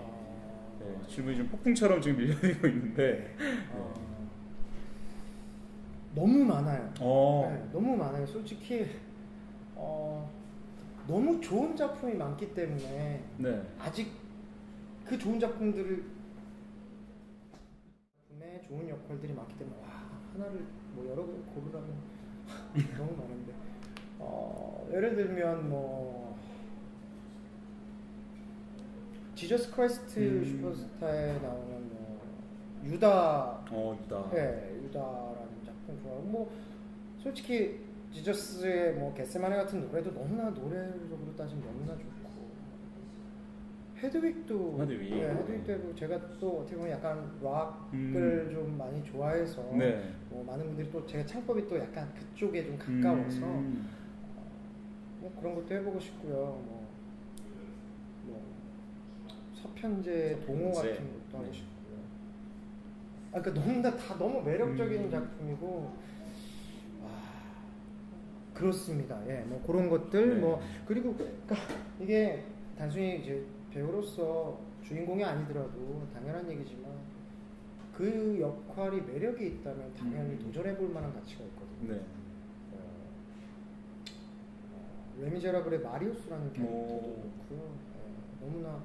질문이 좀 폭풍처럼 지금 밀려들고 있는데 너무 많아요. 네, 너무 많아요. 솔직히 너무 좋은 작품이 많기 때문에 아직 그 좋은 작품에 좋은 역할들이 많기 때문에 하나를 뭐 여러 개 고르라면 너무 많은데 예를 들면 뭐 지저스 크라이스트 슈퍼스타에 나오는 뭐 유다. 네, 유다라는 작품 좋아하고, 뭐 솔직히 지저스의 뭐 겟세마네 같은 노래도 너무나 노래적으로 따지면 너무나 좋고, 헤드윅도 헤드윅도 제가 또 어떻게 보면 약간 락을 좀 많이 좋아해서 뭐 많은 분들이 또 제가 창법이 또 약간 그쪽에 좀 가까워서 뭐 그런 것도 해보고 싶고요. 뭐 서편제 동호 같은 것도 하고 싶고요. 그러니까 다 너무 매력적인 작품이고, 그렇습니다. 뭐 그런 것들 뭐 그리고 그러니까 이게 단순히 이제 배우로서 주인공이 아니더라도 당연한 얘기지만 그 역할이 매력이 있다면 당연히 도전해볼 만한 가치가 있거든요. 레미제라블의 마리우스라는 캐릭터도 그렇고요. 너무나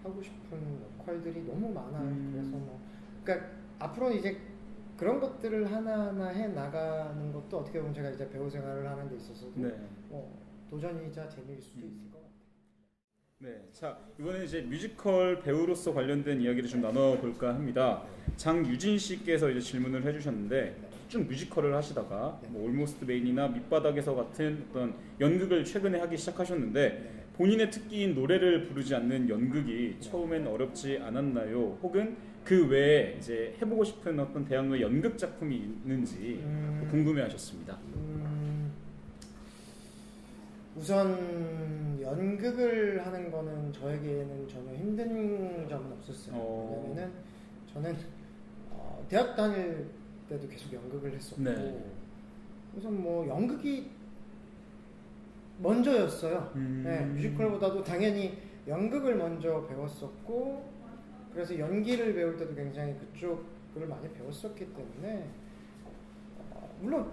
하고 싶은 역할들이 너무 많아요. 그래서 뭐 그러니까 앞으로 이제 그런 것들을 하나하나 해 나가는 것도 어떻게 보면 제가 이제 배우 생활을 하는 데 있어서도 도전이자 재미일 수도 있을 것 같아요. 네, 자 이번에 이제 뮤지컬 배우로서 관련된 이야기를 좀 나눠볼까 합니다. 장유진 씨께서 이제 질문을 해주셨는데 쭉 뮤지컬을 하시다가 뭐 올모스트 메인이나 밑바닥에서 같은 어떤 연극을 최근에 하기 시작하셨는데 본인의 특기인 노래를 부르지 않는 연극이 처음엔 어렵지 않았나요? 혹은 그 외에 이제 해보고 싶은 어떤 대학로 연극 작품이 있는지 궁금해하셨습니다. 우선 연극을 하는 거는 저에게는 전혀 힘든 점은 없었어요. 왜냐면은 저는 대학 다닐 때도 계속 연극을 했었고, 그래서 뭐 연극이 먼저였어요. 뮤지컬보다도 당연히 연극을 먼저 배웠었고, 그래서 연기를 배울 때도 굉장히 그쪽을 많이 배웠었기 때문에 물론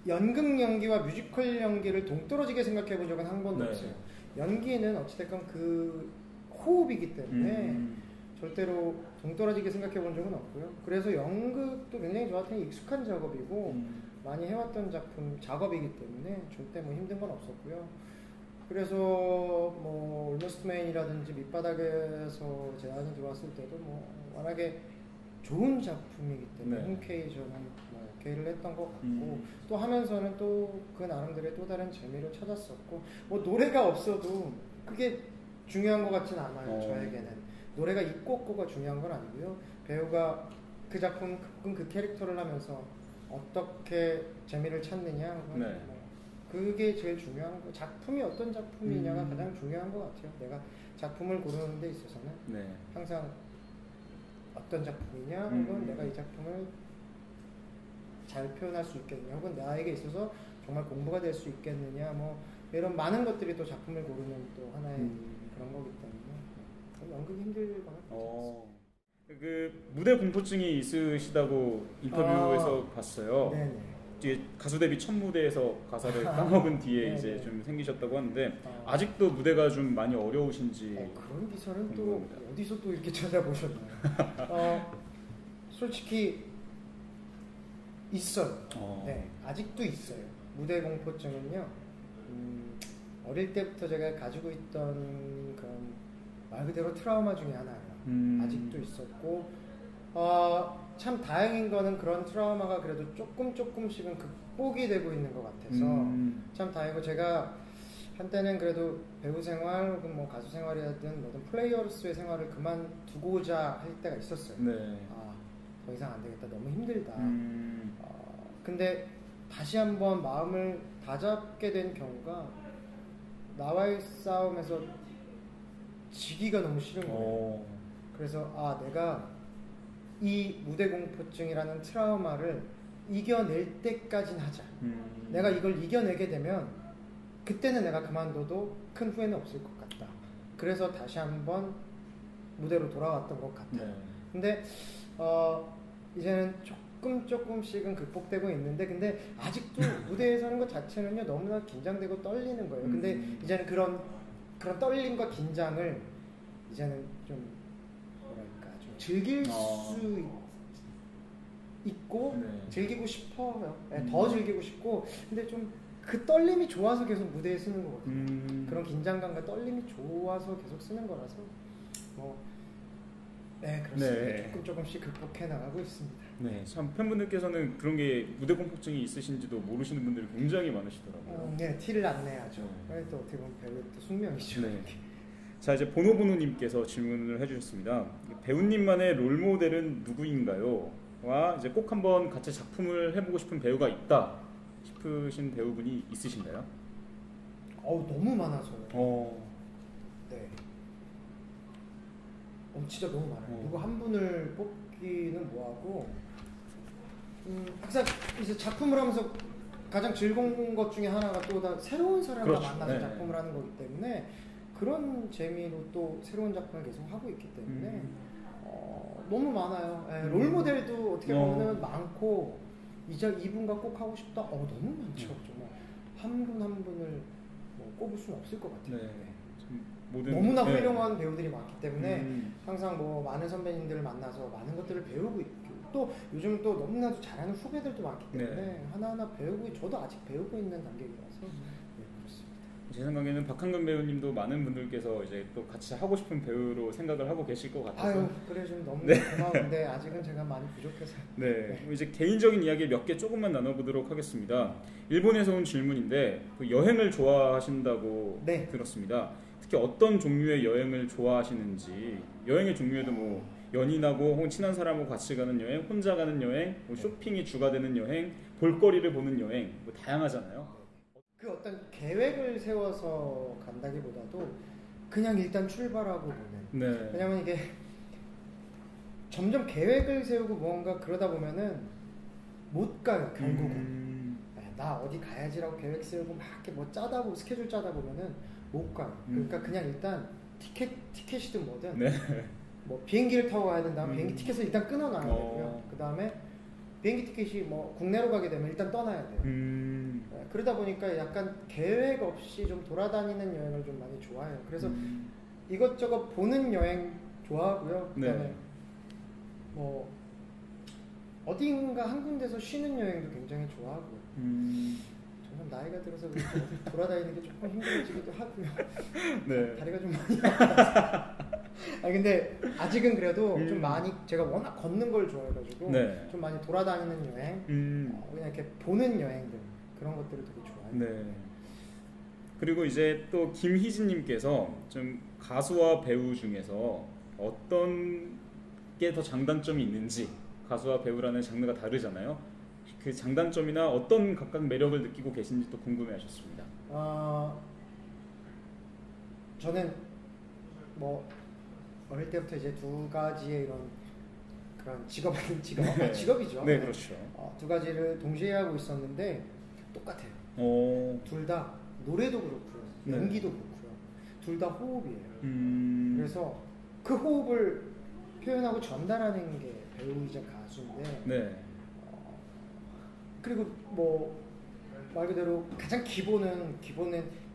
연극 연기와 뮤지컬 연기를 동떨어지게 생각해 본 적은 한 번도 없어요. 연기는 어찌됐건 그 호흡이기 때문에 절대로 동떨어지게 생각해 본 적은 없고요. 그래서 연극도 굉장히 저한테는 익숙한 작업이고 많이 해왔던 작업이기 때문에 절대 뭐 힘든 건 없었고요. 그래서 뭐 올모스트 메인이라든지 밑바닥에서 제안이 들어왔을 때도 뭐 워낙에 좋은 작품이기 때문에 흔쾌히 저는 뭐 오케이를 했던 것 같고, 또 하면서는 또 그 나름대로의 또 다른 재미를 찾았었고, 뭐 노래가 없어도 그게 중요한 것 같진 않아요. 저에게는 노래가 있고 없고가 중요한 건 아니고요. 배우가 그 작품 그 캐릭터를 하면서 어떻게 재미를 찾느냐, 뭐 그게 제일 중요한 거. 작품이 어떤 작품이냐가 가장 중요한 것 같아요. 내가 작품을 고르는 데 있어서는 네. 항상 어떤 작품이냐, 혹은 내가 이 작품을 잘 표현할 수 있겠느냐, 혹은 나에게 있어서 정말 공부가 될 수 있겠느냐, 뭐 이런 많은 것들이 또 작품을 고르는 또 하나의 그런 거기 때문에 연극이 힘들거나 그 무대 공포증이 있으시다고 인터뷰에서 봤어요. 네네. 뒤에 가수 데뷔 첫 무대에서 가사를 까먹은 뒤에 이제 좀 생기셨다고 하는데 아직도 무대가 좀 많이 어려우신지. 그런 기사는 또 어디서 또 이렇게 찾아보셨나요? 솔직히 있어요. 네, 아직도 있어요. 무대 공포증은요. 어릴 때부터 제가 가지고 있던 그런 말 그대로 트라우마 중에 하나예요. 아직도 있었고 참 다행인 거는 그런 트라우마가 그래도 조금씩은 극복이 되고 있는 것 같아서 참 다행이고, 제가 한때는 그래도 배우 생활 혹은 뭐 가수 생활이라든 뭐든 플레이어로서의 생활을 그만두고자 할 때가 있었어요. 네. 더 이상 안 되겠다, 너무 힘들다. 근데 다시 한번 마음을 다잡게 된 경우가 나와의 싸움에서 지기가 너무 싫은 거예요. 그래서 내가 이 무대 공포증이라는 트라우마를 이겨낼 때까진 하자. 내가 이걸 이겨내게 되면 그때는 내가 그만둬도 큰 후회는 없을 것 같다. 그래서 다시 한번 무대로 돌아왔던 것 같아요. 네. 근데 이제는 조금씩은 극복되고 있는데, 근데 아직도 무대에 서는 것 자체는요 너무나 긴장되고 떨리는 거예요. 근데 이제는 그런 떨림과 긴장을 이제는 좀 뭐랄까 좀 즐길 수 있고 즐기고 싶어요. 더 즐기고 싶고, 근데 좀 그 떨림이 좋아서 계속 무대에 쓰는 거거든요. 그런 긴장감과 떨림이 좋아서 계속 쓰는 거라서 그렇습니다. 네. 조금씩 극복해 나가고 있습니다. 네, 참 팬분들께서는 그런 게 무대 공포증이 있으신지도 모르시는 분들이 굉장히 많으시더라고요. 네, 티를 안 내야죠. 또 어떻게 보면 배우의 또 숙명이죠. 네. 자, 이제 보노보노님께서 질문을 해주셨습니다. 배우님만의 롤 모델은 누구인가요? 와, 이제 꼭 한번 같이 작품을 해보고 싶은 배우가 있다 싶으신 배우분이 있으신가요? 너무 많아서요. 네. 진짜 너무 많아요. 누구 한 분을 뽑기는 뭐하고, 항상 이제 작품을 하면서 가장 즐거운 것 중에 하나가 또 다 새로운 사람과 만나서 작품을 하는 거기 때문에, 그런 재미로 또 새로운 작품을 계속 하고 있기 때문에 너무 많아요. 롤 모델도 어떻게 보면 많고, 이분과 꼭 하고 싶다. 너무 많죠. 정말 한 분 한 분을 꼽을 수는 없을 것 같아요. 너무나 훌륭한 배우들이 많기 때문에 항상 많은 선배님들을 만나서 많은 것들을 배우고 있고, 또 요즘 또 너무나도 잘하는 후배들도 많기 때문에 하나하나 배우고, 저도 아직 배우고 있는 단계이라서 그렇습니다. 제 생각에는 박한근 배우님도 많은 분들께서 이제 또 같이 하고 싶은 배우로 생각을 하고 계실 것 같아서. 그래 좀 너무 고마운데 아직은 제가 많이 부족해서. 이제 개인적인 이야기 몇 개 조금만 나눠보도록 하겠습니다. 일본에서 온 질문인데 여행을 좋아하신다고 들었습니다. 특히 어떤 종류의 여행을 좋아하시는지, 여행의 종류에도 연인하고 혹은 친한 사람하고 같이 가는 여행, 혼자 가는 여행, 쇼핑이 주가 되는 여행, 볼거리를 보는 여행, 다양하잖아요. 그 어떤 계획을 세워서 간다기보다도 그냥 일단 출발하고 보는. 왜냐면 이게 점점 계획을 세우고 뭔가 그러다 보면은 못 가요, 결국은. 나 어디 가야지라고 계획 세우고 막 이렇게 짜다 보고 스케줄 짜다 보면은 못 가요. 그러니까 그냥 일단 티켓이든 뭐든 비행기를 타고 가야 된다면 비행기 티켓을 일단 끊어놔야 되고요. 그 다음에 비행기 티켓이 국내로 가게 되면 일단 떠나야 돼요. 그러다 보니까 약간 계획 없이 좀 돌아다니는 여행을 좀 많이 좋아해요. 그래서 이것저것 보는 여행 좋아하고요. 그다음에 어딘가 한 군데서 쉬는 여행도 굉장히 좋아하고요. 점점 나이가 들어서 돌아다니는 게 조금 힘들어지기도 하고요. 다리가 좀 많이 아파서. 근데 아직은 그래도 좀 많이, 제가 워낙 걷는 걸 좋아해가지고 좀 많이 돌아다니는 여행, 그냥 이렇게 보는 여행들, 그런 것들을 되게 좋아해요. 그리고 이제 또 김희진님께서 좀 가수와 배우 중에서 어떤 게 더 장단점이 있는지, 가수와 배우라는 장르가 다르잖아요. 그 장단점이나 어떤 각각 매력을 느끼고 계신지 또 궁금해하셨습니다. 저는 뭐 어릴 때부터 이제 두 가지의 이런 그런 직업이죠. 네, 그렇죠. 두 가지를 동시에 하고 있었는데 똑같아요. 둘 다 노래도 그렇고요, 네. 연기도 그렇고요. 둘 다 호흡이에요. 그래서 그 호흡을 표현하고 전달하는 게 배우이자 가수인데, 네. 그리고 뭐 말 그대로 가장 기본은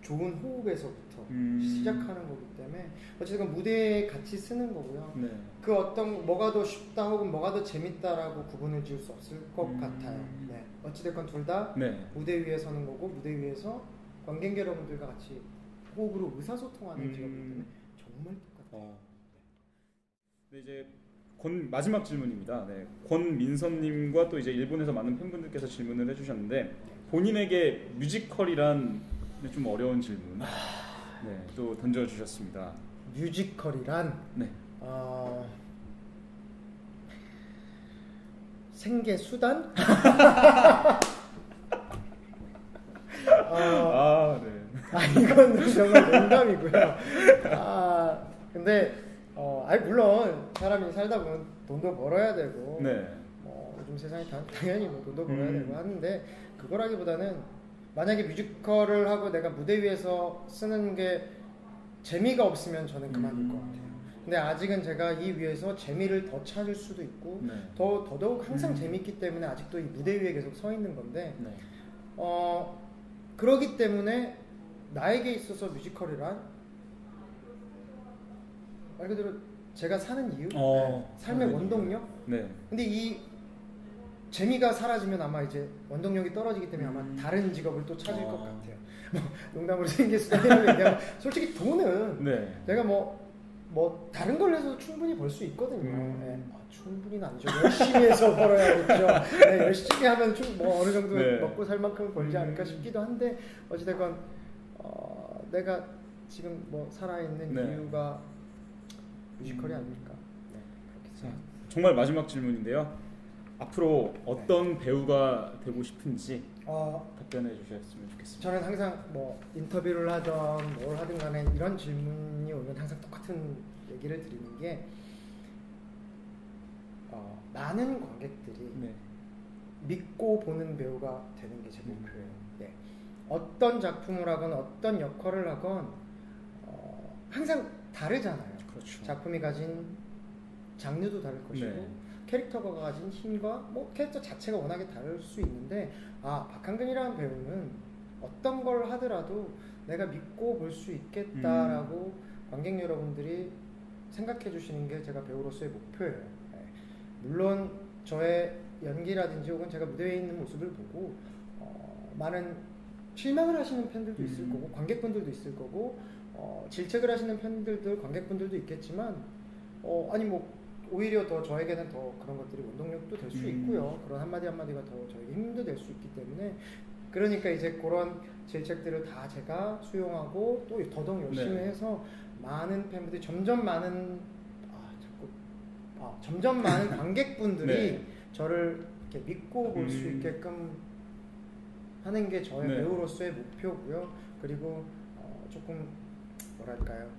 좋은 호흡에서부터 시작하는 거기 때문에 어쨌든 무대에 같이 쓰는 거고요. 네. 그 어떤 뭐가 더 쉽다 혹은 뭐가 더 재밌다라고 구분을 지을 수 없을 것 같아요. 네. 어찌됐건 둘 다 네. 무대 위에 서는 거고, 무대 위에서 관객 여러분들과 같이 호흡으로 의사소통하는 직업이기 때문에 정말 똑같아요. 네, 이제 마지막 질문입니다. 네. 권민선님과 또 이제 일본에서 많은 팬분들께서 질문을 해주셨는데, 본인에게 뮤지컬이란 좀 어려운 질문 네, 또 던져주셨습니다. 뮤지컬이란 네. 생계 수단? 네. 이건 정말 농담이고요. 근데 물론 사람이 살다 보면 돈도 벌어야 되고, 네. 요즘 세상에 당연히 뭐 돈도 벌어야 되고 하는데, 그거라기보다는 만약에 뮤지컬을 하고 내가 무대 위에서 쓰는 게 재미가 없으면 저는 그만일 것 같아요. 근데 아직은 제가 이 위에서 재미를 더 찾을 수도 있고, 네. 더더욱 항상 재밌기 때문에 아직도 이 무대 위에 계속 서 있는 건데, 네. 그러기 때문에 나에게 있어서 뮤지컬이란 말 그대로 제가 사는 이유, 삶의 원동력. 네. 근데 이 재미가 사라지면 아마 이제 원동력이 떨어지기 때문에 아마 다른 직업을 또 찾을 것 같아요. 뭐 농담으로 생길 수도 있는데, 솔직히 돈은 네. 내가 뭐 다른 걸 해서 충분히 벌 수 있거든요. 네. 충분히는 아니죠. 열심히 해서 벌어야겠죠. 네, 열심히 하면 뭐 어느 정도 네. 먹고 살 만큼 벌지 않을까 싶기도 한데, 어찌됐건 내가 지금 뭐 살아있는 네. 이유가 뮤지컬이 아닐까. 네, 그렇게 생각합니다. 정말 마지막 질문인데요. 앞으로 어떤 배우가 되고 싶은지 답변해 주셨으면 좋겠습니다. 저는 항상 뭐 인터뷰를 하던 뭘 하든 간에 이런 질문이 오면 항상 똑같은 얘기를 드리는 게, 많은 관객들이 네. 믿고 보는 배우가 되는 게 제 목표예요. 네. 어떤 작품을 하건 어떤 역할을 하건 항상 다르잖아요. 그렇죠. 작품이 가진 장르도 다를 것이고, 네. 캐릭터가 가진 힘과 뭐 캐릭터 자체가 워낙에 다를 수 있는데, 박한근이라는 배우는 어떤 걸 하더라도 내가 믿고 볼 수 있겠다라고 관객 여러분들이 생각해 주시는 게 제가 배우로서의 목표예요. 네. 물론 저의 연기라든지 혹은 제가 무대 위에 있는 모습을 보고 많은 실망을 하시는 팬들도 있을 거고, 관객분들도 있을 거고, 질책을 하시는 팬들도 관객분들도 있겠지만, 오히려 더 저에게는 더 그런 것들이 원동력도 될 수 있고요. 그런 한마디 한마디가 더 저에게 힘도 될 수 있기 때문에, 그러니까 이제 그런 질책들을 다 제가 수용하고 또 더더욱 열심히 해서 많은 팬분들이 점점 많은 관객분들이 저를 이렇게 믿고 볼 수 있게끔 하는 게 저의 배우로서의 목표고요. 그리고 조금 뭐랄까요,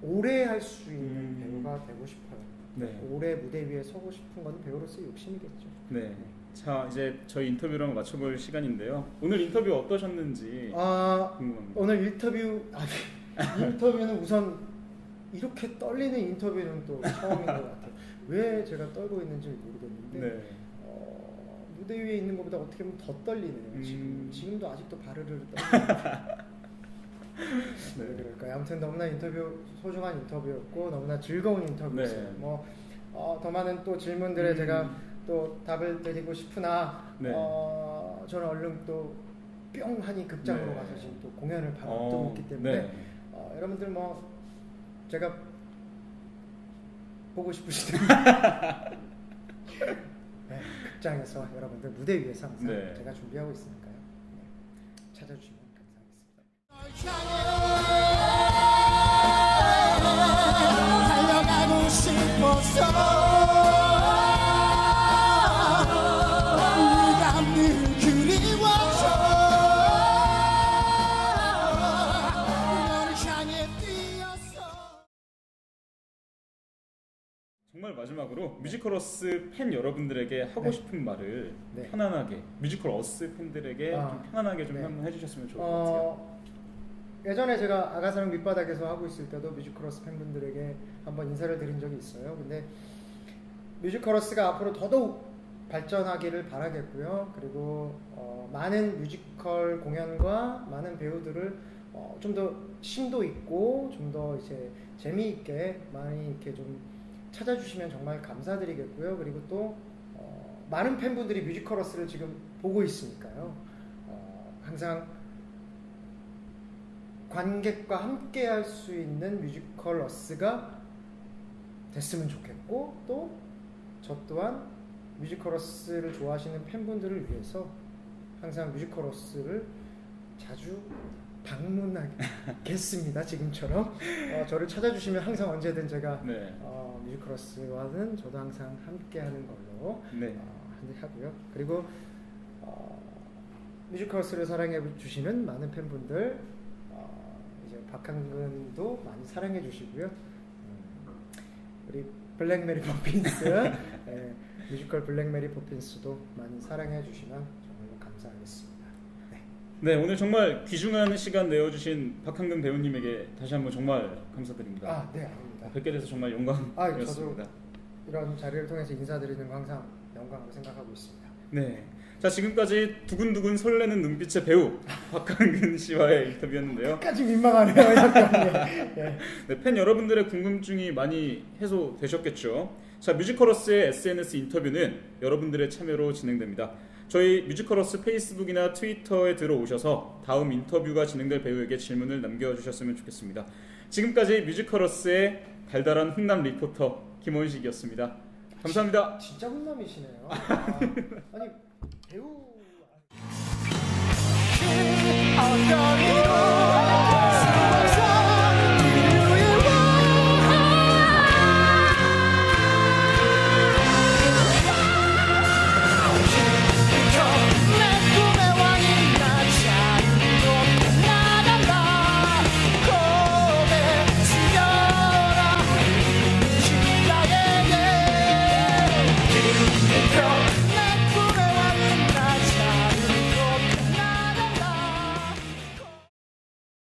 오래 할 수 있는 배우가 되고 싶어요. 네. 오래 무대 위에 서고 싶은 건 배우로서의 욕심이겠죠. 네. 자, 이제 저희 인터뷰를 한번 마쳐볼 시간인데요. 오늘 인터뷰 어떠셨는지 궁금합니다. 오늘 인터뷰는 우선 이렇게 떨리는 인터뷰는 또 처음인 것 같아요. 왜 제가 떨고 있는지 모르겠는데, 무대 위에 있는 것보다 어떻게 보면 더 떨리네요. 지금도 아직도 바르르 떨리는데. 네, 그럴까요? 아무튼 너무나 소중한 인터뷰였고 너무나 즐거운 인터뷰였어요. 네. 더 많은 또 질문들에 제가 또 답을 드리고 싶으나, 저는 얼른 또 뿅 하니 극장으로 가서 지금 또 공연을 바로 앞두고 있기 때문에 여러분들 뭐 제가 보고 싶으시다면 극장에서 여러분들 무대 위에서 항상 제가 준비하고 있으니까요. 찾아주시면 달려가고 싶어서 마지막으로 뮤지컬어스 팬 여러분들에게 하고 네. 싶은 말을 네. 편안하게 뮤지컬어스 팬들에게 좀 편안하게 좀 네. 한번 해주셨으면 좋을 것 같아요. 예전에 제가 아가사랑 밑바닥에서 하고 있을 때도 뮤지컬어스 팬분들에게 한번 인사를 드린 적이 있어요. 근데 뮤지컬어스가 앞으로 더더욱 발전하기를 바라겠고요. 그리고 많은 뮤지컬 공연과 많은 배우들을 좀 더 심도 있고 좀 더 이제 재미있게 많이 이렇게 좀 찾아주시면 정말 감사드리겠고요. 그리고 또 많은 팬분들이 뮤지컬어스를 지금 보고 있으니까요. 항상 관객과 함께 할 수 있는 뮤지컬어스가 됐으면 좋겠고 또 저 또한 뮤지컬어스를 좋아하시는 팬분들을 위해서 항상 뮤지컬어스를 자주 방문하겠습니다. 지금처럼 저를 찾아주시면 항상 언제든 제가 네. 뮤지컬어스와는 저도 항상 함께하는 걸로 네. 하고요. 그리고 뮤지컬어스를 사랑해 주시는 많은 팬분들 이제 박한근도 많이 사랑해 주시고요. 우리 블랙 메리 포핀스 뮤지컬 블랙 메리 포핀스도 많이 사랑해 주시면 정말로 감사하겠습니다. 네, 오늘 정말 귀중한 시간 내어주신 박한근 배우님에게 다시 한번 정말 감사드립니다. 네, 아닙니다. 뵙게 돼서 정말 영광이었습니다. 저도 이런 자리를 통해서 인사드리는 거 항상 영광으로 생각하고 있습니다. 네, 자 지금까지 두근두근 설레는 눈빛의 배우 박한근 씨와의 인터뷰였는데요. 끝까지 민망하네요. 네. 네, 팬 여러분들의 궁금증이 많이 해소되셨겠죠. 자, 뮤지컬어스의 SNS 인터뷰는 여러분들의 참여로 진행됩니다. 저희 뮤지컬어스 페이스북이나 트위터에 들어오셔서 다음 인터뷰가 진행될 배우에게 질문을 남겨주셨으면 좋겠습니다. 지금까지 뮤지컬어스의 달달한 훈남 리포터 김원식이었습니다. 감사합니다. 진짜 훈남이시네요. 아니 배우 어떤